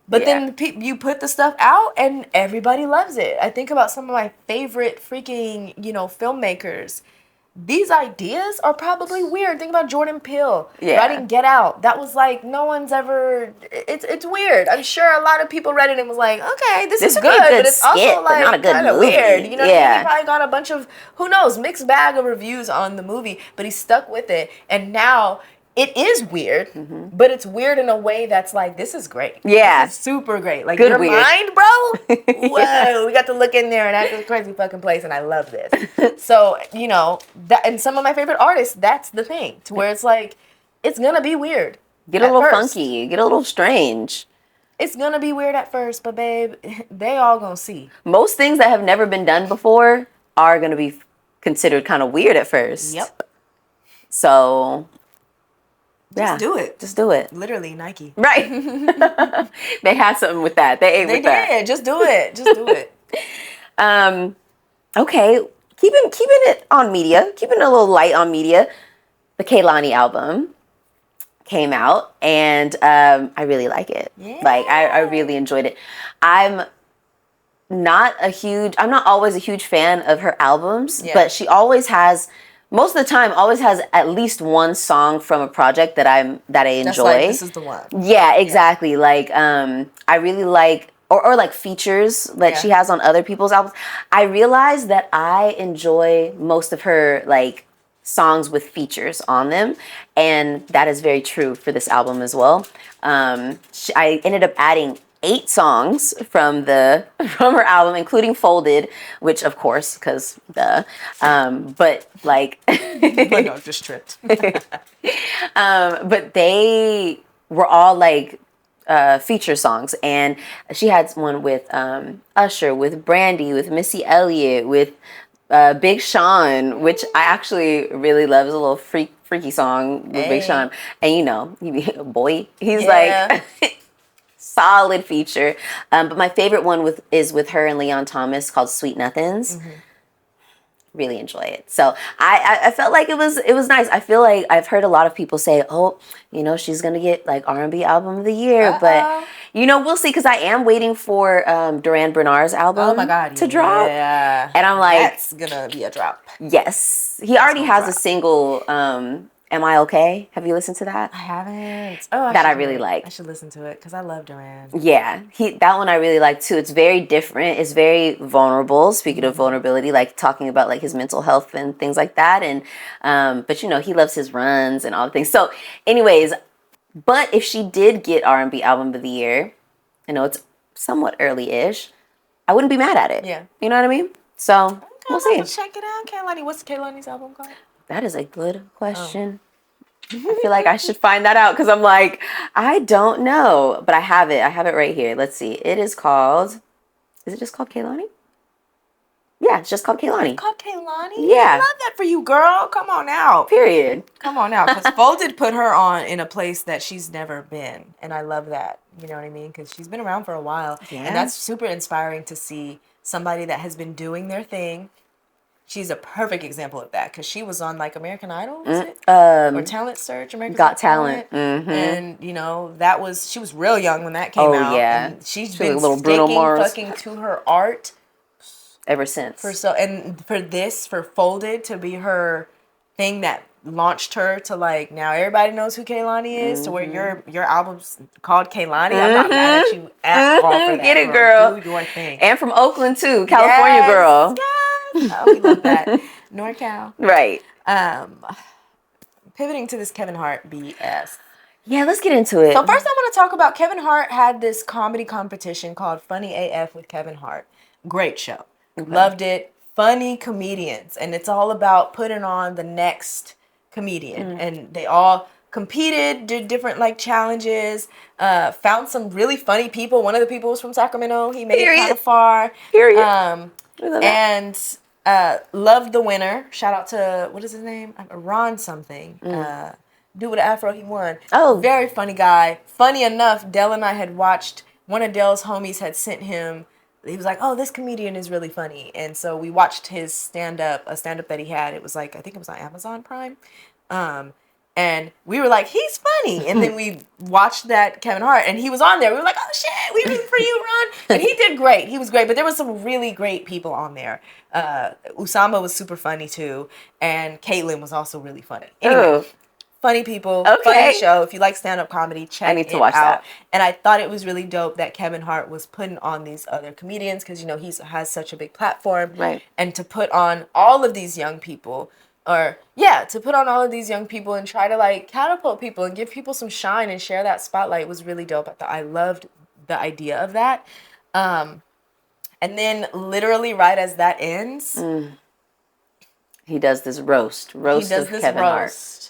But Yeah. then you put the stuff out and everybody loves it. I think about some of my favorite freaking, you know, filmmakers. These ideas are probably weird. Think about Jordan Peele writing Get Out. That was like no one's ever. It's weird. I'm sure a lot of people read it and was like, okay, this is would be a good, good but it's also skit, but not a like good kind of movie. weird. You know what I mean? He Yeah. probably got a bunch of who knows mixed bag of reviews on the movie, but he stuck with it, and now it is weird, but it's weird in a way that's like, this is great. Yeah. This is super great. Like, Good your weird. mind, bro? Whoa, we got to look in there and act this crazy fucking place, and I love this. So, you know, that, and some of my favorite artists, that's the thing, to where it's like, it's gonna be weird. Get a at little first. funky. Get a little strange. It's gonna be weird at first, but babe, they all gonna see. Most things that have never been done before are going to be considered kind of weird at first. Yep. So, Just do it. Just do it. Literally, Nike. Right. They had something with that. They ate They with that. did. Just do it. Just do it. Okay. Keeping it on media. Keeping it a little light on media. The Kehlani album came out, and I really like it. Yeah. Like, I really enjoyed it. I'm not always a huge fan of her albums, but she always has, most of the time, always has at least one song from a project that I enjoy. That's like, this is the one. Yeah, exactly. Yeah. Like, I really like, or like features that she has on other people's albums. I realize that I enjoy most of her like songs with features on them, and that is very true for this album as well. I ended up adding 8 songs from her album, including Folded, which of course, because but like, But no, just tripped. but they were all like feature songs, and she had one with Usher, with Brandy, with Missy Elliott, with Big Sean, which I actually really love. It's a little freaky song with Big Sean, and you know, boy, he's like solid feature. But my favorite one is with her and Leon Thomas, called Sweet Nothings. Really enjoy it. So I felt like it was nice. I feel like I've heard a lot of people say, oh, you know, she's gonna get like R&B album of the year, but you know, we'll see, because I am waiting for Duran Bernard's album to drop. Yeah. And I'm like, that's gonna be a drop. Yes. He already has a single, Am I Okay? Have you listened to that? I haven't. Oh, that I really like. I should listen to it because I love Duran. Yeah, that one I really like too. It's very different. It's very vulnerable. Speaking of vulnerability, like talking about like his mental health and things like that. And but you know, he loves his runs and all the things. So, anyways, but if she did get R&B album of the year, I know it's somewhat early-ish, I wouldn't be mad at it. Yeah, you know what I mean. So we'll see. Check it out, Kehlani. What's Kehlani's album called? That is a good question. I feel like I should find that out, because I'm like, I don't know. But I have it. I have it right here. Let's see. It is called... Is it just called Kehlani? Yeah, it's just called Kehlani. Called Kehlani? Yeah. I love that for you, girl. Come on out. Period. Come on out. Because Folded put her on in a place that she's never been. And I love that. You know what I mean? Because she's been around for a while. Yeah. And that's super inspiring to see somebody that has been doing their thing. She's a perfect example of that. Because she was on like American Idol, was it? Or Talent Search, America's Got Talent. Mm-hmm. And, you know, she was real young when that came out. Yeah. And she's been been little Bruno Mars fucking to her art ever since. for Folded to be her thing that launched her to like now everybody knows who Kehlani is to where your album's called Kehlani. I'm not mad at you at all for that. Get it, girl. Do your thing. And from Oakland too, California girl. Yes. Oh, we love that. NorCal. Right. Pivoting to this Kevin Hart BS. Yeah, let's get into it. So first I want to talk about Kevin Hart had this comedy competition called Funny AF with Kevin Hart. Great show. Okay. Loved it. Funny comedians. And it's all about putting on the next comedian. And they all competed, did different like challenges, found some really funny people. One of the people was from Sacramento. He made it kind of far. And loved the winner. Shout out to, what is his name? Ron something. Dude with an afro, he won. Oh. Very funny guy. Funny enough, Dell and I had watched, one of Dell's homies had sent him, he was like, oh, this comedian is really funny. And so we watched his stand-up, a stand-up that he had. It was like, I think it was on Amazon Prime. And we were like, he's funny. And then we watched that Kevin Hart, and he was on there. We were like, oh, shit, we rooting for you, Ron. And he did great. He was great. But there were some really great people on there. Usama was super funny, too. And Caitlyn was also really funny. Anyway. Funny people, funny show. If you like stand-up comedy, check it out. I need to watch that. And I thought it was really dope that Kevin Hart was putting on these other comedians because, you know, he has such a big platform. Right. And to put on all of these young people, and try to, like, catapult people and give people some shine and share that spotlight was really dope. I loved the idea of that. And then literally right as that ends... he does this roast of Kevin Hart.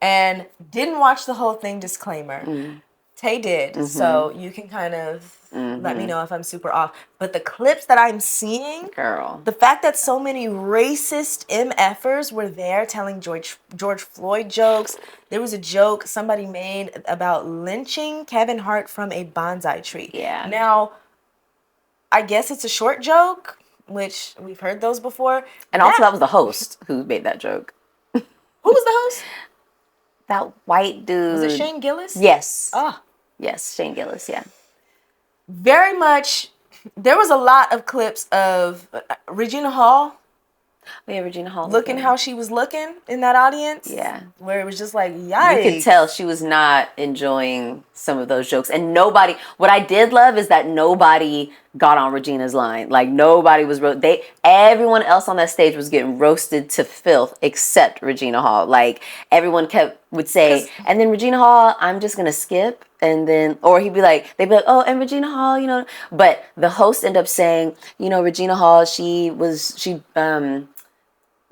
And didn't watch the whole thing, disclaimer. Tay did, so you can kind of let me know if I'm super off. But the clips that I'm seeing, girl, the fact that so many racist MFers were there telling George Floyd jokes. There was a joke somebody made about lynching Kevin Hart from a bonsai tree. Yeah. Now, I guess it's a short joke, which we've heard those before. And also that was the host who made that joke. Who was the host? That white dude. Was it Shane Gillis? Yes. Oh. Yes, Shane Gillis, yeah. Very much. There was a lot of clips of Regina Hall. Oh, yeah, Regina Hall. Looking how she was looking in that audience. Yeah. Where it was just like, yikes. You could tell she was not enjoying some of those jokes. And what I did love is that nobody got on Regina's line. Like, nobody was, everyone else on that stage was getting roasted to filth except Regina Hall. Like, everyone would say, and then Regina Hall, I'm just going to skip. And then, or they'd be like, oh, and Regina Hall, you know. But the host ended up saying, you know, Regina Hall, she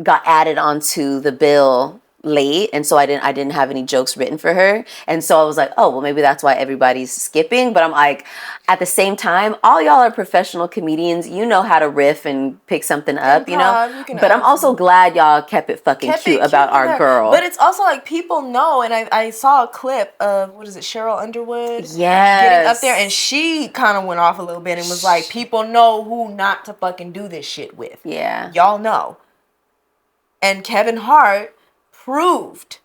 got added onto the bill late, and so I didn't have any jokes written for her, and so I was like, oh, well, maybe that's why everybody's skipping. But I'm like, at the same time, all y'all are professional comedians. You know how to riff and pick something up, you know. But I'm also glad y'all kept it cute about our girl. But it's also like people know, and I saw a clip of Cheryl Underwood, getting up there, and she kind of went off a little bit and was like, people know who not to fucking do this shit with. Yeah, y'all know. And Kevin Hart proved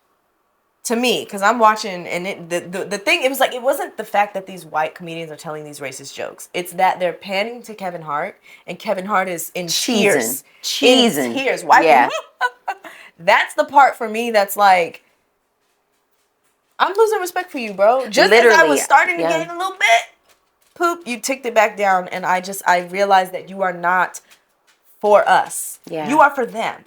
to me, because I'm watching, and the thing, it was like, it wasn't the fact that these white comedians are telling these racist jokes. It's that they're panning to Kevin Hart, and Kevin Hart is in tears. In tears. Why? That's the part for me that's like, I'm losing respect for you, bro. Just as I was starting to gain a little bit, you ticked it back down, and I realized that you are not for us. Yeah. You are for them.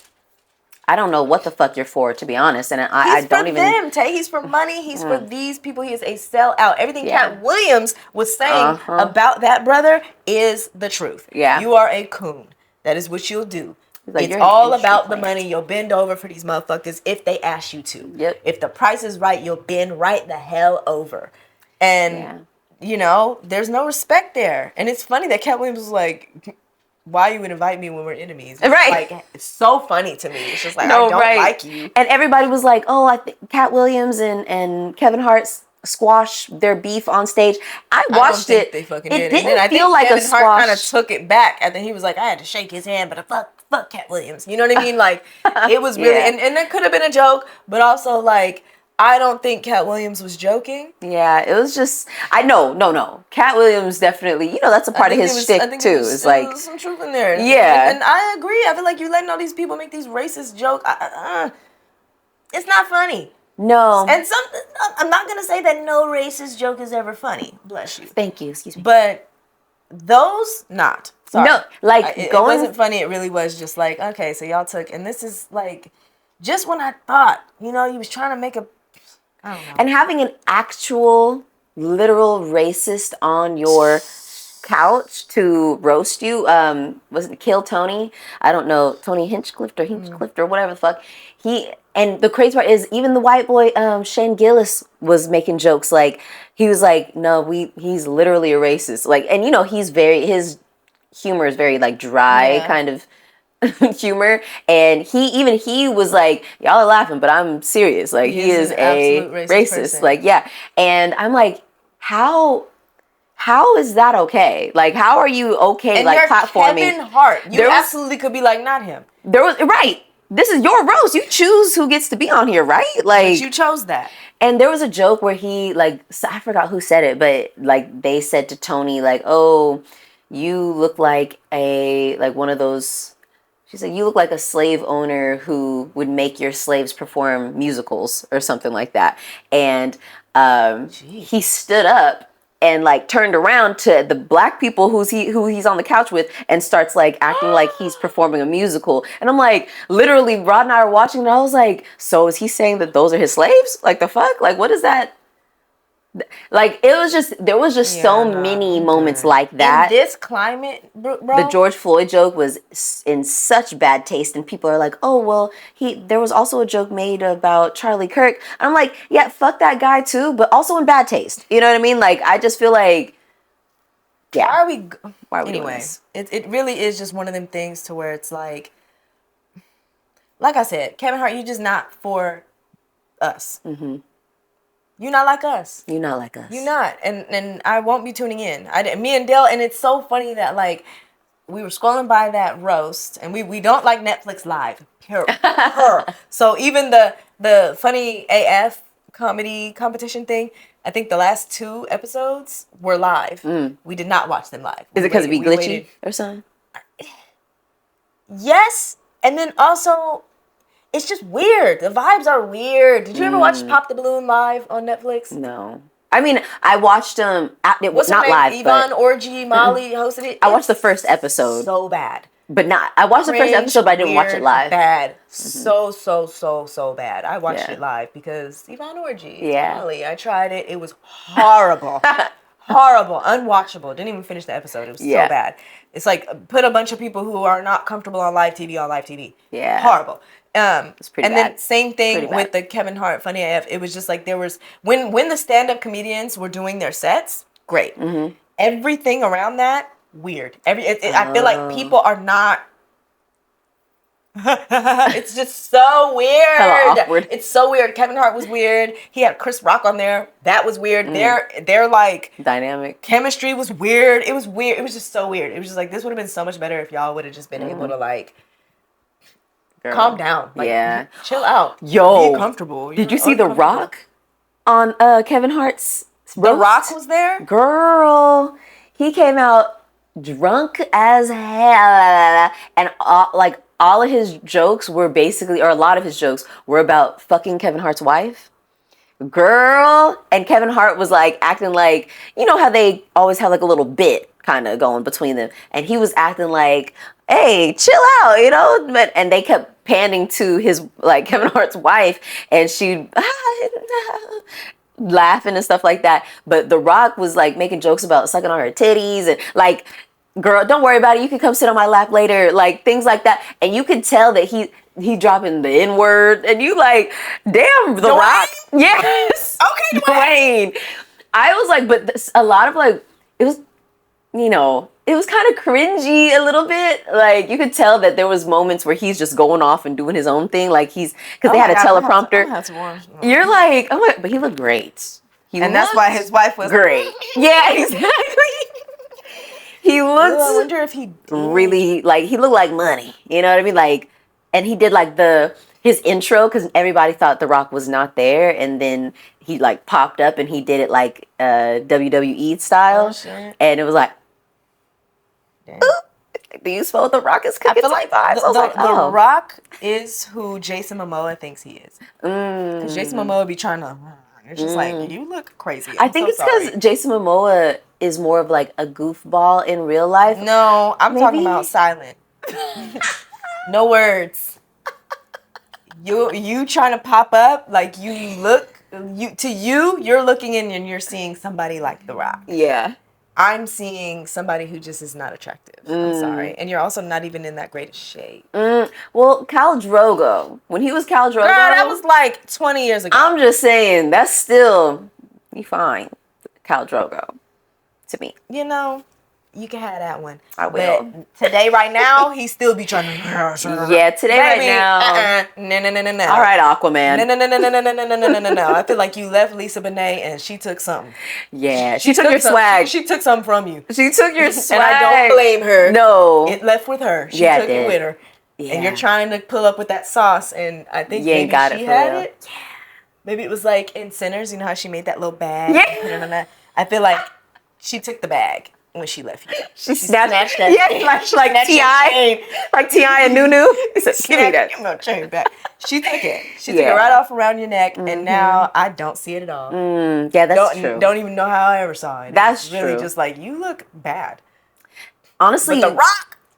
I don't know what the fuck you're for, to be honest. And I don't even... He's for them, Tay. He's for money. He's for these people. He is a sellout. Everything Cat Williams was saying about that brother is the truth. Yeah. You are a coon. That is what you'll do. Like, it's all about the money. You'll bend over for these motherfuckers if they ask you to. Yep. If the price is right, you'll bend right the hell over. And, you know, there's no respect there. And it's funny that Cat Williams was like... why you would invite me when we're enemies? Right. Like, it's so funny to me. It's just like, No, I don't right. like you. And everybody was like, oh, I think Cat Williams and Kevin Hart squash their beef on stage. I watched it. They fucking It did. didn't And then I feel think like Kevin a Hart kind of squash. took it back. And then he was like, I had to shake his hand, but fuck Cat Williams. You know what I mean? Like, it was really, Yeah. and it could have been a joke, but also, like, I don't think Cat Williams was joking. Yeah, it was just, no. Cat Williams definitely, that's a part of his shtick too. It's like, there's some truth in there. Yeah. And I agree. I feel like you letting all these people make these racist jokes. It's not funny. No. And I'm not going to say that no racist joke is ever funny. Bless you. Thank you. Excuse me. But those, not. Sorry. No, like it wasn't funny. It really was just like, okay, so y'all took, and this is like, just when I thought, you was trying to make a, I don't know. And having an actual, literal racist on your couch to roast you, was it Kill Tony? I don't know, Tony Hinchcliffe or whatever the fuck. And the crazy part is, even the white boy, Shane Gillis, was making jokes. Like, he was like, no, he's literally a racist. Like, and his humor is very like dry kind of humor, and he was like, y'all are laughing, but I'm serious. Like, he is a racist. Like, yeah. And I'm like, how is that okay? Like, how are you okay? And like, platforming Kevin Hart, you absolutely could be like, not him. There was right. This is your roast. You choose who gets to be on here, right? Like, but you chose that. And there was a joke where he, like, I forgot who said it, but like they said to Tony, like, oh, you look like one of those. She said, you look like a slave owner who would make your slaves perform musicals or something like that. And he stood up and like turned around to the black people who he's on the couch with and starts like acting like he's performing a musical. And I'm like, literally, Rod and I are watching and I was like, so is he saying that those are his slaves? Like, the fuck? Like, what is that? Like, there was just so many moments like that. In this climate, bro. The George Floyd joke was in such bad taste, and people are like, oh, well, there was also a joke made about Charlie Kirk. And I'm like, yeah, fuck that guy too, but also in bad taste. You know what I mean? Like, I just feel like, yeah. Why are we doing this? It really is just one of them things to where it's like I said, Kevin Hart, you just not for us. Mm-hmm. You're not like us. You're not like us. You're not. And I won't be tuning in. Me and Dale, and it's so funny that, like, we were scrolling by that roast, and we don't like Netflix Live. Her. So even the funny AF comedy competition thing, I think the last 2 episodes were live. We did not watch them live. Is it because it'd be glitchy or something? Yes. And then also, it's just weird. The vibes are weird. Did you ever watch Pop the Balloon live on Netflix? No. I mean, I watched it was not live. Yvonne Orgy, Molly hosted it. I watched the first episode. So bad. But I watched the first episode, but I didn't watch it live. Bad. So bad. I watched it live because Yvonne Orgy. Yeah. Molly. I tried it. It was horrible. Horrible. Unwatchable. Didn't even finish the episode. It was so bad. It's like, put a bunch of people who are not comfortable on live TV. Yeah. Horrible. It's pretty bad. Then same thing with the Kevin Hart Funny AF. It was just like there was when the stand-up comedians were doing their sets, great. Mm-hmm. Everything around that, weird. I feel like people are not. It's just so weird. Hella awkward. It's so weird. Kevin Hart was weird. He had Chris Rock on there. That was weird. They're like dynamic. Chemistry was weird. It was weird. It was just so weird. It was just like, this would have been so much better if y'all would have just been able to like. Girl. Calm down. Like, chill out. Yo. Be comfortable. Did you see The Rock on Kevin Hart's roast? The Rock was there? Girl. He came out drunk as hell. And all of his jokes were basically, or a lot of his jokes were about fucking Kevin Hart's wife. Girl. And Kevin Hart was like acting like, you know how they always have like a little bit kind of going between them. And he was acting like, hey, chill out, and they kept panning to his, like, Kevin Hart's wife, and she'd laughing and stuff like that. But The Rock was like making jokes about sucking on her titties and like, girl, don't worry about it. You can come sit on my lap later, like things like that. And you could tell that he dropping the N-word, and you like, damn, The Rock, yes, okay, Dwayne. I was like, but a lot of like, it was. you know, it was kind of cringy a little bit. Like you could tell that there was moments where he's just going off and doing his own thing. Like because they had a teleprompter. You're like, oh my, but he looked great. And that's why his wife was great. Yeah, exactly. He looked. I wonder if he really like he looked like money. You know what I mean? Like, and he did like his intro because everybody thought The Rock was not there, and then he like popped up and he did it like WWE style, and it was like, do you suppose The Rock is cooking? I feel like the Rock is who Jason Momoa thinks he is. Because Jason Momoa be trying to. It's just like, you look crazy. I think it's because Jason Momoa is more of like a goofball in real life. No, I'm talking about silent. No words. You trying to pop up like you're looking in and you're seeing somebody like The Rock. Yeah. I'm seeing somebody who just is not attractive. I'm sorry. And you're also not even in that great of shape. Well, Khal Drogo, when he was Khal Drogo. Girl, that was like 20 years ago. I'm just saying, that's still, you fine, Khal Drogo, to me. You know, you can have that one. I will. But today, right now, he still be trying to. Yeah, today, right now. No. All right, Aquaman. No. I feel like you left Lisa Bonet and she took something. Yeah, she took your swag. She took something from you. She took your swag. And I don't blame her. No. It left with her. She took it with her. Yeah. And you're trying to pull up with that sauce, and I think maybe she had it. Yeah. Maybe it was like in Sinners, you know how she made that little bag? Yeah. Put it on that. I feel like she took the bag when she left you. She snatched that. Yeah, like T.I. Like T.I. and Nunu. Said, give me that. Give me that chain back. She took it. She took it right off around your neck, and now I don't see it at all. Yeah, that's true. Don't even know how I ever saw it. That's it's really just like, you look bad. Honestly. But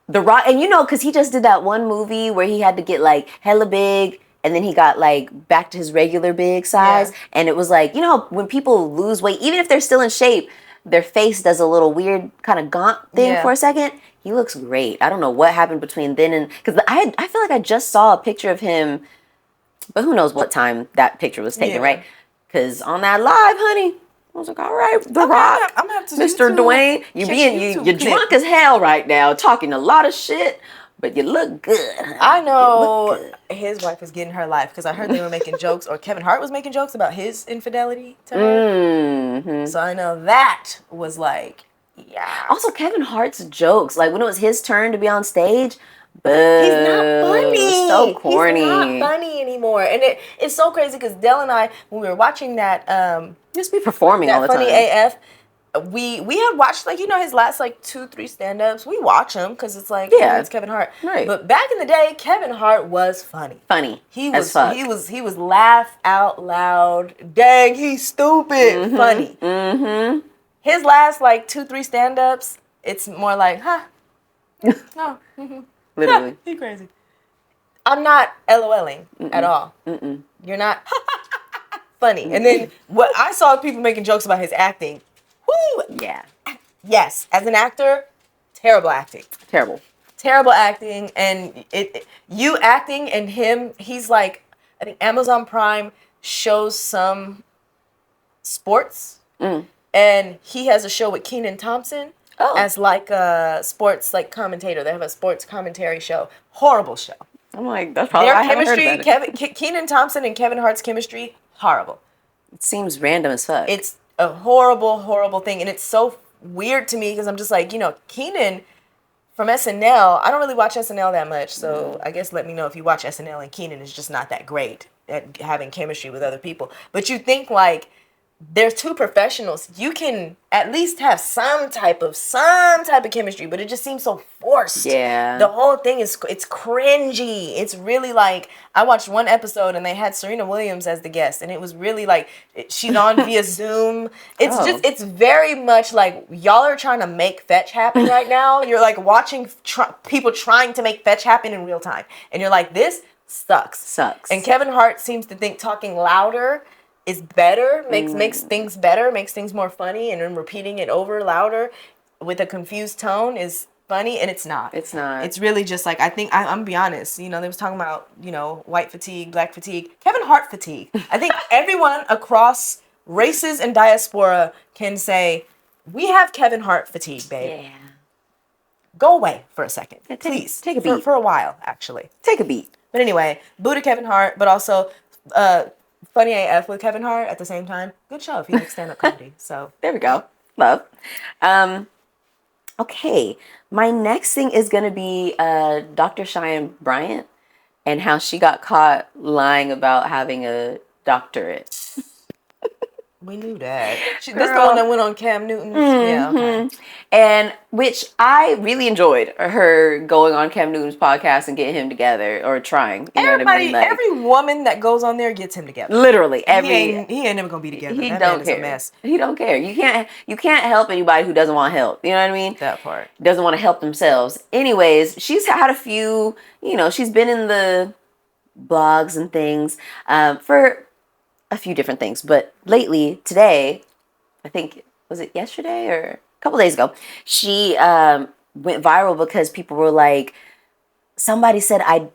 The Rock, and you know, because he just did that one movie where he had to get like hella big, and then he got like back to his regular big size, and it was like, you know, when people lose weight, even if they're still in shape, their face does a little weird kind of gaunt thing for a second. He looks great. I don't know what happened between then and because I feel like I just saw a picture of him, but who knows what time that picture was taken, right? Because on that live, honey, I was like, all right, The Rock, I'm gonna have to Mr. Dwayne, you're drunk as hell right now, talking a lot of shit, but you look good. I know his wife is getting her life because I heard they were making jokes, or Kevin Hart was making jokes about his infidelity to her. So I know that was like, yeah. Also, Kevin Hart's jokes, like when it was his turn to be on stage, he's not funny. So corny. He's not funny anymore, and it's so crazy because Dell and I, when we were watching that, just be performing all the time. Funny AF. We had watched, like, you know, his last like 2-3 stand-ups. We watch him because it's like, it's Kevin Hart. Right. But back in the day, Kevin Hart was funny. He was laugh out loud. Dang, he's stupid. Funny. His last like 2-3 stand-ups, it's more like, no. Literally. He crazy. I'm not LOLing at all. You're not funny. And then what I saw people making jokes about his acting. Woo! Yeah. Yes, as an actor, terrible acting. Terrible acting, and you acting and him. He's like, I think Amazon Prime shows some sports, and he has a show with Kenan Thompson as like a sports like commentator. They have a sports commentary show. Horrible show. I'm like, that's probably their chemistry. Kenan Thompson and Kevin Hart's chemistry, horrible. It seems random as fuck. It's a horrible thing, and it's so weird to me because I'm just like, you know, Kenan from SNL. I don't really watch SNL that much, so I guess let me know if you watch SNL, and Kenan is just not that great at having chemistry with other people. But you think like they're two professionals, you can at least have some type of chemistry, but it just seems so forced. Yeah. The whole thing it's cringy. It's really like, I watched one episode and they had Serena Williams as the guest, and it was really like she's on via Zoom. It's very much like y'all are trying to make fetch happen right now. You're like watching people trying to make fetch happen in real time, and you're like, this sucks. And Kevin Hart seems to think talking louder is better, makes things better, makes things more funny, and then repeating it over louder with a confused tone is funny, and it's not. It's really just like, I think, I'm gonna be honest, you know, they was talking about, you know, white fatigue, black fatigue, Kevin Hart fatigue. I think everyone across races and diaspora can say, we have Kevin Hart fatigue, babe. Yeah. Go away for a second, Yeah, please. take a beat. For a while, actually. Take a beat. But anyway, boo to Kevin Hart, but also funny AF with Kevin Hart at the same time. Good show if you like stand-up comedy. So there we go. Love. Okay. My next thing is going to be Dr. Cheyenne Bryant and how she got caught lying about having a doctorate. We knew that. This is the one that went on Cam Newton. Yeah, okay. And which I really enjoyed her going on Cam Newton's podcast and getting him together or trying. You know what I mean? Like, every woman that goes on there gets him together. Literally, he ain't never gonna be together. He that don't man care. is a mess. He don't care. You can't help anybody who doesn't want help. You know what I mean? That part. Doesn't want to help themselves. Anyways, she's had a few. You know, she's been in the blogs and things for a few different things, but lately, today, I think, was it yesterday or a couple days ago, she went viral because people were like, somebody said,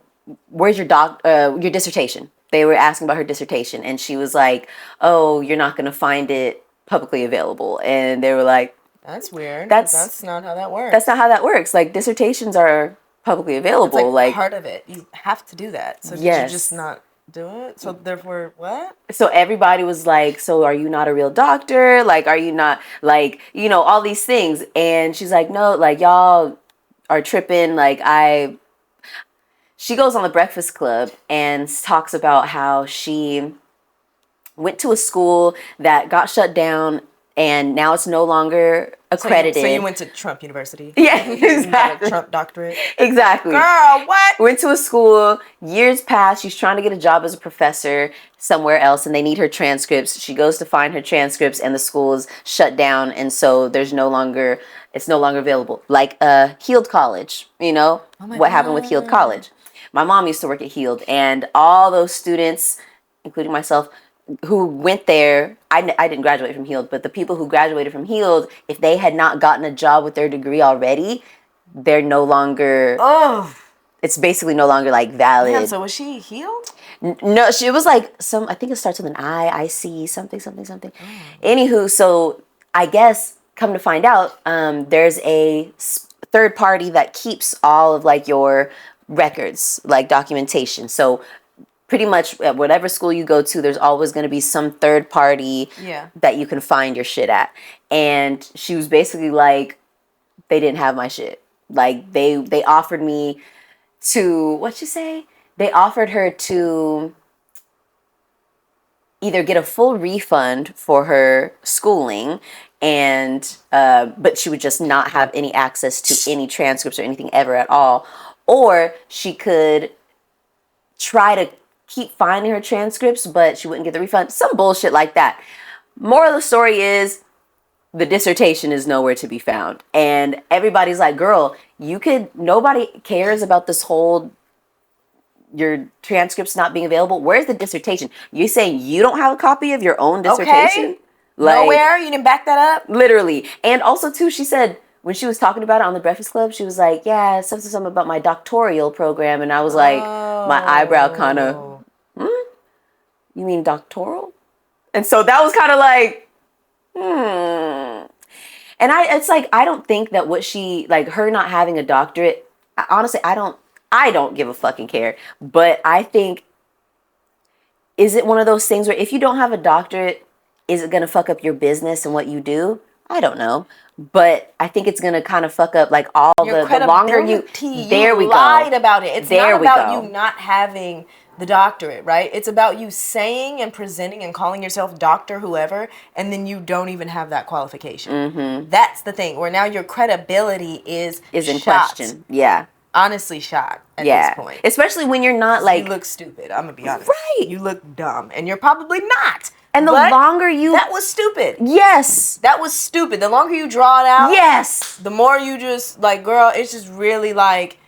where's your your dissertation? They were asking about her dissertation, and she was like, oh, you're not going to find it publicly available. And they were like, that's weird. That's not how that works. That's not how that works. Like, dissertations are publicly available. It's like part of it. You have to do that. So yes. Did you just not do it? So therefore, what? So everybody was like, so are you not a real doctor? Like, are you not, like, you know, all these things. And she's like, no, like, y'all are tripping. Like, she goes on the Breakfast Club and talks about how she went to a school that got shut down and now it's no longer accredited. So you went to Trump University? Yeah, exactly. Trump doctorate? Exactly. Girl, what? Went to a school, years passed, she's trying to get a job as a professor somewhere else and they need her transcripts. She goes to find her transcripts and the school is shut down and so it's no longer available. Like Heald College, you know, what happened with Heald College. My mom used to work at Heald and all those students, including myself, who went there, I didn't graduate from Heald, but the people who graduated from Heald, if they had not gotten a job with their degree already, they're no longer, it's basically no longer like valid. Yeah, so was she Heald? No, she was like I think it starts with an IC, something. Anywho, so I guess, come to find out, there's a third party that keeps all of like your records, like documentation. So pretty much at whatever school you go to, there's always going to be some third party that you can find your shit at. And she was basically like, they didn't have my shit. Like they offered me to, what'd you say? They offered her to either get a full refund for her schooling and, but she would just not have any access to any transcripts or anything ever at all. Or she could try to keep finding her transcripts, but she wouldn't get the refund. Some bullshit like that. Moral of the story is the dissertation is nowhere to be found. And everybody's like, girl, nobody cares about this whole, your transcripts not being available. Where's the dissertation? You're saying you don't have a copy of your own dissertation? Okay. Nowhere? You didn't back that up? Literally. And also, too, she said, when she was talking about it on the Breakfast Club, she was like, yeah, something about my doctoral program. And I was like, my eyebrow kind of, you mean doctoral? And so that was kind of like, And it's like, I don't think that what she, like her not having a doctorate, honestly, I don't give a fucking care. But I think, is it one of those things where if you don't have a doctorate, is it going to fuck up your business and what you do? I don't know. But I think it's going to kind of fuck up like all the longer there we go. Lied about it. It's not about you not having the doctorate, right? It's about you saying and presenting and calling yourself Dr. whoever, and then you don't even have that qualification. Mm-hmm. That's the thing, where now your credibility is in question. Yeah. Honestly shot at this point. Especially when you're not like... You look stupid, I'm going to be honest. Right. You look dumb, and you're probably not. And the longer you... That was stupid. Yes. That was stupid. The longer you draw it out... Yes. The more you just, like, girl, it's just really like...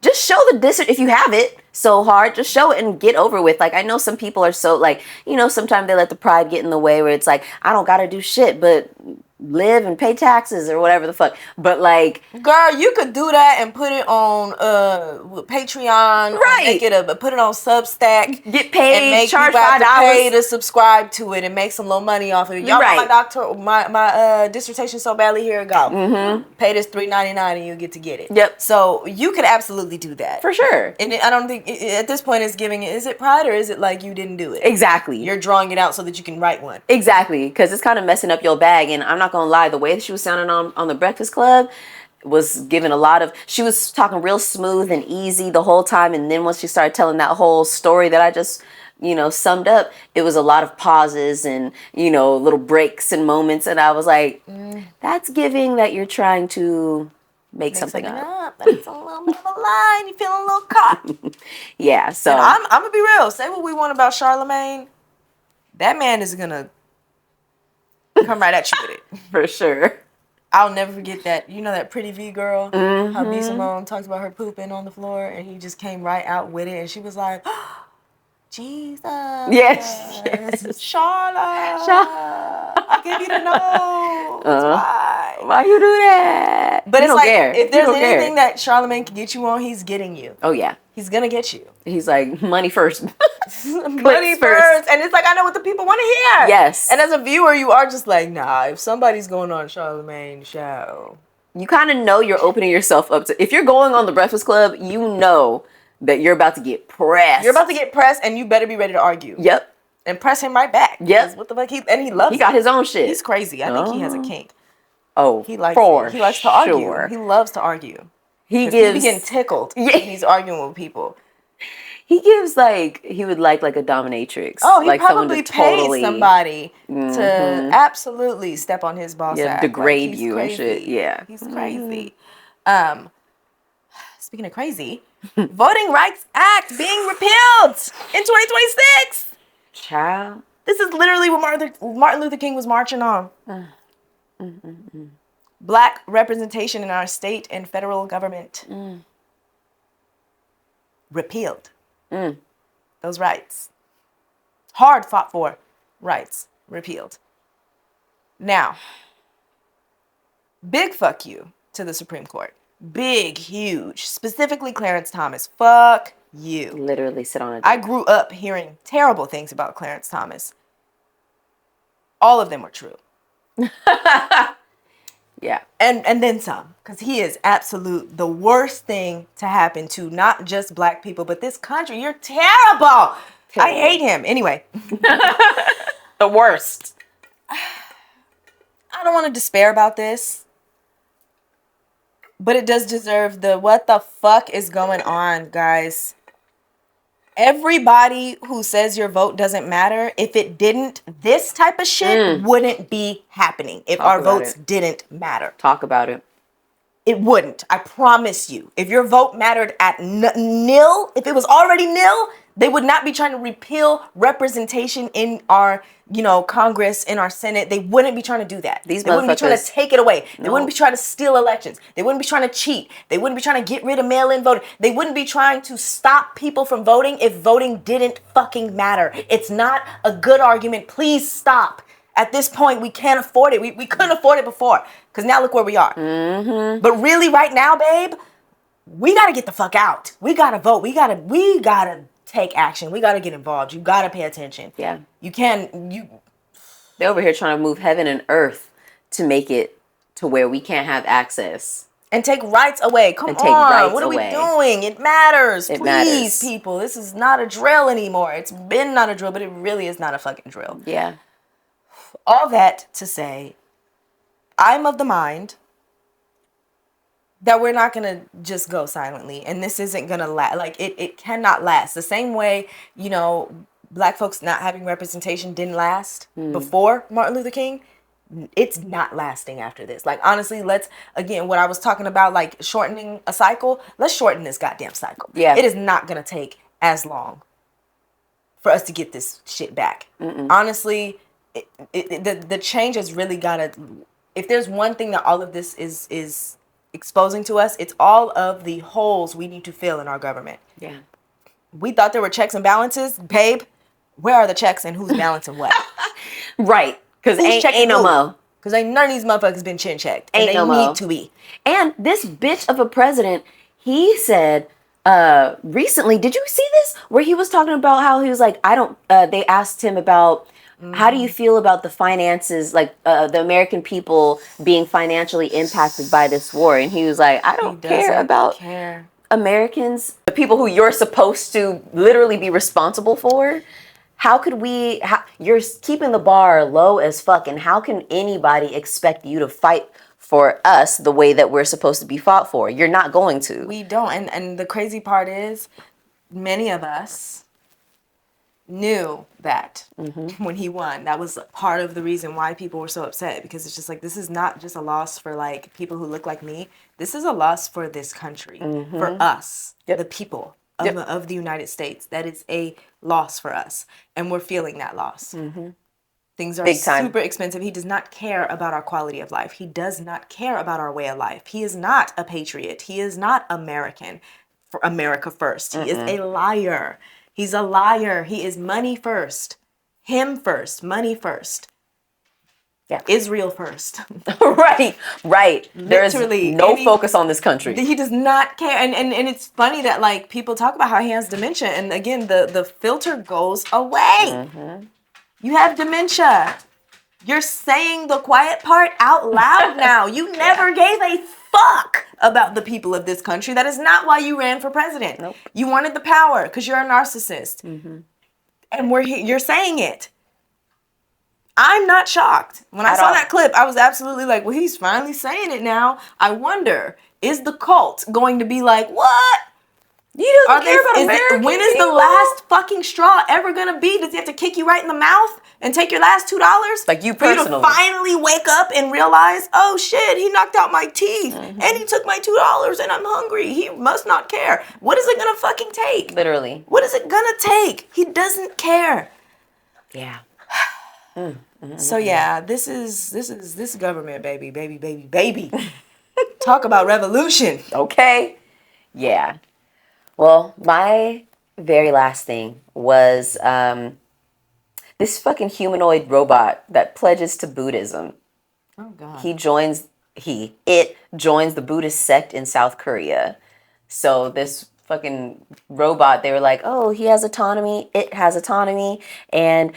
Just show the dissertation, if you have it so hard, just show it and get over with. Like, I know some people are so, like, you know, sometimes they let the pride get in the way where it's like, I don't got to do shit, but live and pay taxes or whatever the fuck. But like, girl, you could do that and put it on Patreon, or make it put it on Substack, get paid, and make charge people have to $5 pay to subscribe to it and make some little money off of it. Y'all want my dissertation so badly? Here it go. Pay this $3.99 and you get to get it. Yep. So you could absolutely do that for sure. And I don't think at this point it's giving it. Is it pride or is it like you didn't do it? Exactly. You're drawing it out so that you can write one. Exactly, because it's kind of messing up your bag. And I'm not gonna lie, the way that she was sounding on the Breakfast Club was giving a lot of. She was talking real smooth and easy the whole time, and then once she started telling that whole story that I just summed up, it was a lot of pauses and little breaks and moments, and I was like, that's giving that you're trying to make something up. But it's a little bit of a lie and you're feeling a little caught. Yeah, so and I'm gonna be real. Say what we want about Charlemagne, that man is gonna come right at you with it. For sure. I'll never forget that. That Pretty V girl, how B. Simone talks about her pooping on the floor, and he just came right out with it, and she was like, oh, Jesus. Yes. Charlotte. I give you the nose. Why you do that? But it's like, if there's anything that Charlemagne can get you on, he's getting you. Oh, yeah. He's going to get you. He's like, money first. Money first. And it's like, I know what the people want to hear. Yes. And as a viewer, you are just like, nah, if somebody's going on Charlemagne's show. You kind of know you're opening yourself up to, if you're going on the Breakfast Club, you know that you're about to get pressed. You're about to get pressed, and you better be ready to argue. Yep. And press him right back. Yep. What the fuck? He loves it. He got his own shit. He's crazy. I think he has a kink. Oh, he likes to argue. He loves to argue. He be getting tickled when he's arguing with people. He gives he would like a dominatrix. Oh, he probably pays somebody to absolutely step on his boss ass. Degrade you and shit. Yeah. He's crazy. Speaking of crazy, Voting Rights Act being repealed in 2026. Child. This is literally what Martin Luther King was marching on. Black representation in our state and federal government. Repealed. Those rights. Hard fought for rights. Repealed. Now, big fuck you to the Supreme Court. Big, huge. Specifically Clarence Thomas. Fuck you. Literally sit on a dick. I grew up hearing terrible things about Clarence Thomas. All of them were true. Yeah. And then some. Because he is the worst thing to happen to not just black people, but this country. You're terrible. I hate him. Anyway. The worst. I don't want to despair about this. But it does deserve what the fuck is going on, guys? Everybody who says your vote doesn't matter, if it didn't, this type of shit wouldn't be happening if our votes didn't matter. Talk about it. It wouldn't. I promise you. If your vote mattered at nil, if it was already nil, they would not be trying to repeal representation in our, Congress, in our Senate. They wouldn't be trying to do that. They wouldn't be trying to take it away. They wouldn't be trying to steal elections. They wouldn't be trying to cheat. They wouldn't be trying to get rid of mail-in voting. They wouldn't be trying to stop people from voting if voting didn't fucking matter. It's not a good argument. Please stop. At this point, we can't afford it. We couldn't afford it before. Because now look where we are. But really, right now, babe, we got to get the fuck out. We got to vote. We got to take action. We got to get involved. You got to pay attention. Yeah. They're over here trying to move heaven and earth to make it to where we can't have access. And take rights away. Come on. What are we doing? It matters. Please, people. This is not a drill anymore. It's been not a drill, but it really is not a fucking drill. Yeah. All that to say, I'm of the mind that we're not going to just go silently. And this isn't going to last. It cannot last. The same way, black folks not having representation didn't last before Martin Luther King. It's not lasting after this. Honestly, what I was talking about, shortening a cycle, let's shorten this goddamn cycle. Yeah. It is not going to take as long for us to get this shit back. Honestly, the change has really got to, if there's one thing that all of this is exposing to us, it's all of the holes we need to fill in our government. Yeah. We thought there were checks and balances. Babe, where are the checks and who's balancing what? Right. Because ain't no more. Because ain't none of these motherfuckers been chin checked. And Ain't they no need mo. to be. And this bitch of a president, he said recently, did you see this? Where he was talking about how he was like, they asked him about how do you feel about the finances, like the American people being financially impacted by this war? And he was like, I don't care about Americans, the people who you're supposed to literally be responsible for. How could you're keeping the bar low as fuck, and how can anybody expect you to fight for us the way that we're supposed to be fought for? You're not going to. We don't. And the crazy part is, many of us knew that when he won. That was part of the reason why people were so upset, because it's just like, this is not just a loss for like people who look like me. This is a loss for this country, for us, the people of the United States. That is a loss for us, and we're feeling that loss. Things are super expensive. He does not care about our quality of life. He does not care about our way of life. He is not a patriot. He is not American, for America first. He is a liar. He's a liar. He is money first. Him first. Money first. Yeah. Israel first. Right. There's Literally, no focus on this country. He does not care. And it's funny that like people talk about how he has dementia, and again the filter goes away. You have dementia. You're saying the quiet part out loud now. You never gave a fuck about the people of this country. That is not why you ran for president. Nope. You wanted the power because you're a narcissist. And you're saying it. I'm not shocked. When I saw that clip, I was absolutely like, well, he's finally saying it now. I wonder, is the cult going to be like, what? You don't care about American when is the last fucking straw ever gonna be? Does he have to kick you right in the mouth and take your last $2? Like you for you personally. to finally wake up and realize, oh shit, he knocked out my teeth and he took my $2 and I'm hungry. He must not care. What is it gonna fucking take? Literally. What is it gonna take? He doesn't care. Yeah. So yeah, this is government, baby. Talk about revolution. Okay. Yeah. Well, my very last thing was this fucking humanoid robot that pledges to Buddhism. Oh God. It joins the Buddhist sect in South Korea. So this fucking robot, they were like, oh, he has autonomy, it has autonomy, and,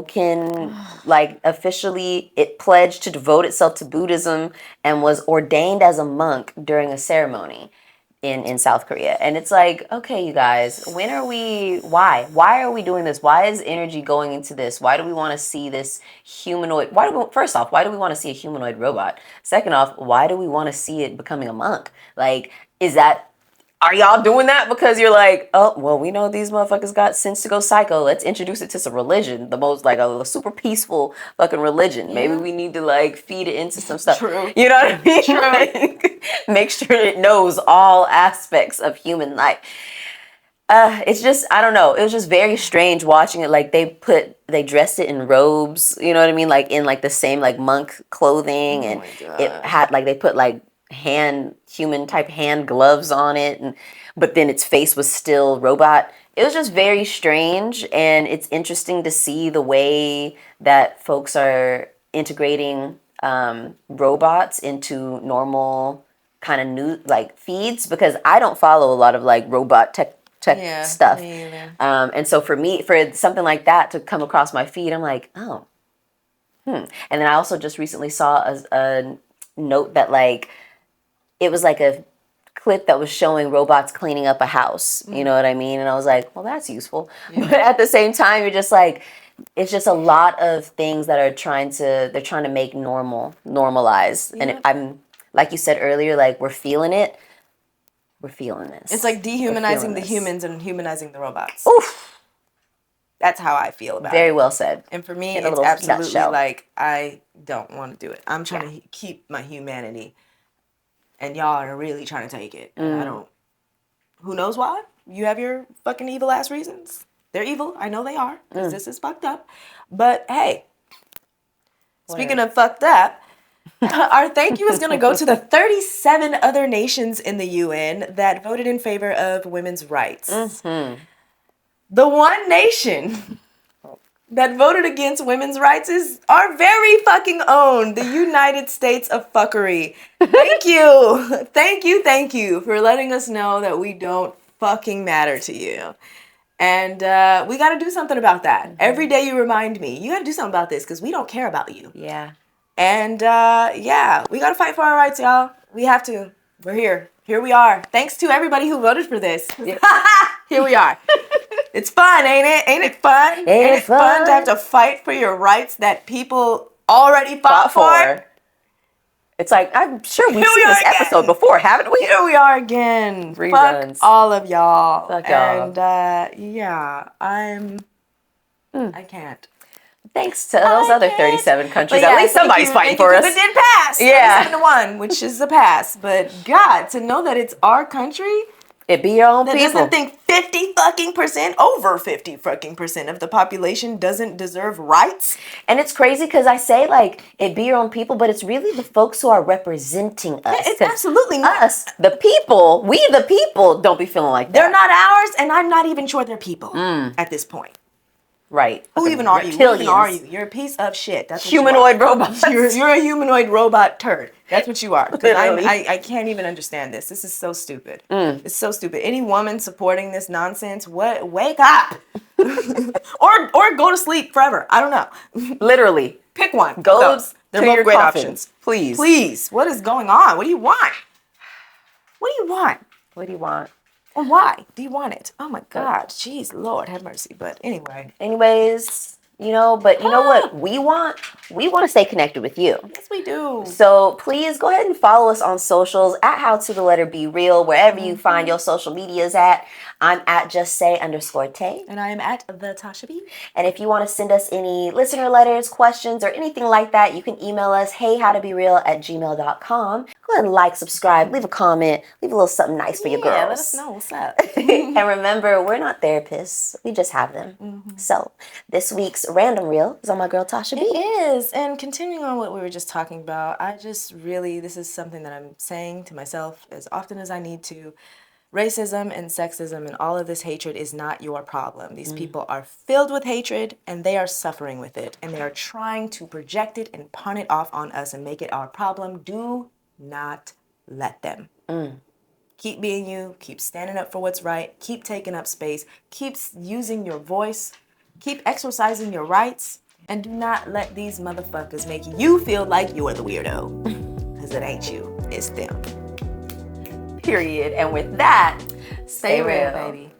can, like, officially, it pledged to devote itself to Buddhism and was ordained as a monk during a ceremony in South Korea. And it's like, okay, you guys, why are we doing this? Why is energy going into this? Why do we want to see this humanoid? First off, why do we want to see a humanoid robot? Second off, why do we want to see it becoming a monk? Like, are y'all doing that because you're like, oh, well, we know these motherfuckers got sense to go psycho. Let's introduce it to some religion. The most, like, a super peaceful fucking religion. Yeah. Maybe we need to, like, feed it into some stuff. True. You know what I mean? True. Like, make sure it knows all aspects of human life. It's just, I don't know. It was just very strange watching it. Like, they dressed it in robes, you know what I mean? Like, in, like, the same, like, monk clothing. And it had, like, they put, like, human type hand gloves on it, but then its face was still robot. It was just very strange, and it's interesting to see the way that folks are integrating robots into normal kind of new like feeds, because I don't follow a lot of like robot tech stuff. And so for something like that to come across my feed, I'm like, oh, And then I also just recently saw a note that like it was like a clip that was showing robots cleaning up a house. You know what I mean? And I was like, well, that's useful. Yeah. But at the same time, you're just like, it's just a lot of things that they're trying to make normalized. Yeah. And I'm, like you said earlier, like we're feeling it. We're feeling this. It's like dehumanizing the humans and humanizing the robots. Oof. That's how I feel about it. Very well said. And for me, it's absolutely like, I don't want to do it. I'm trying to keep my humanity. And y'all are really trying to take it. And I don't. Who knows why? You have your fucking evil ass reasons. They're evil. I know they are. Because this is fucked up. But hey, speaking of fucked up, our thank you is going to go to the 37 other nations in the UN that voted in favor of women's rights. The one nation that voted against women's rights is our very fucking own, the United States of fuckery. Thank you. Thank you for letting us know that we don't fucking matter to you. And we got to do something about that. Every day you remind me, you got to do something about this because we don't care about you. Yeah. And we got to fight for our rights, y'all. We have to. We're here. Here we are. Thanks to everybody who voted for this. Yeah. Here we are. It's fun, ain't it? Ain't it fun? Ain't it fun to have to fight for your rights that people already fought for? It's like, I'm sure we've seen this episode before, haven't we? Here we are again. Reruns. Fuck all of y'all. Fuck y'all. And I can't. Thanks to those other 37 countries. At least somebody's fighting for us. It did pass. Yeah. 37-1, which is a pass. But God, to know that it's our country. It be your own that people. Doesn't think 50% over 50% of the population doesn't deserve rights. And it's crazy because I say like it be your own people, but it's really the folks who are representing us. Yeah, it's absolutely not us. The people, we the people don't be feeling like that. They're not ours, and I'm not even sure they're people at this point. Right. Who even are you? Who even are you? You're a piece of shit. That's what humanoid robot. You're a humanoid robot turd. That's what you are. Because I can't even understand this. This is so stupid. It's so stupid. Any woman supporting this nonsense, wake up. or go to sleep forever. I don't know. Literally. Pick one. Go They're both great options. Please. Please. What is going on? What do you want? What do you want? What do you want? And why do you want it? Oh my God. Jeez, Lord have mercy. But anyways, you know what we want? We want to stay connected with you. Yes, we do. So please go ahead and follow us on socials at howtobereal, wherever you find your social medias at. I'm at justsay_tay. And I am at the Tasha B. And if you want to send us any listener letters, questions, or anything like that, you can email us heyhowtobereal@gmail.com. Go ahead and like, subscribe, leave a comment, leave a little something nice for your girls. Yeah, let us know what's up. And remember, we're not therapists. We just have them. So this week's random reel is on my girl Tasha B. It is. And continuing on what we were just talking about, this is something that I'm saying to myself as often as I need to. Racism and sexism and all of this hatred is not your problem. These people are filled with hatred and they are suffering with it. And they are trying to project it and pawn it off on us and make it our problem. Do not let them. Keep being you. Keep standing up for what's right. Keep taking up space. Keep using your voice. Keep exercising your rights. And do not let these motherfuckers make you feel like you're the weirdo. Because it ain't you. It's them. Period. And with that, stay real, baby.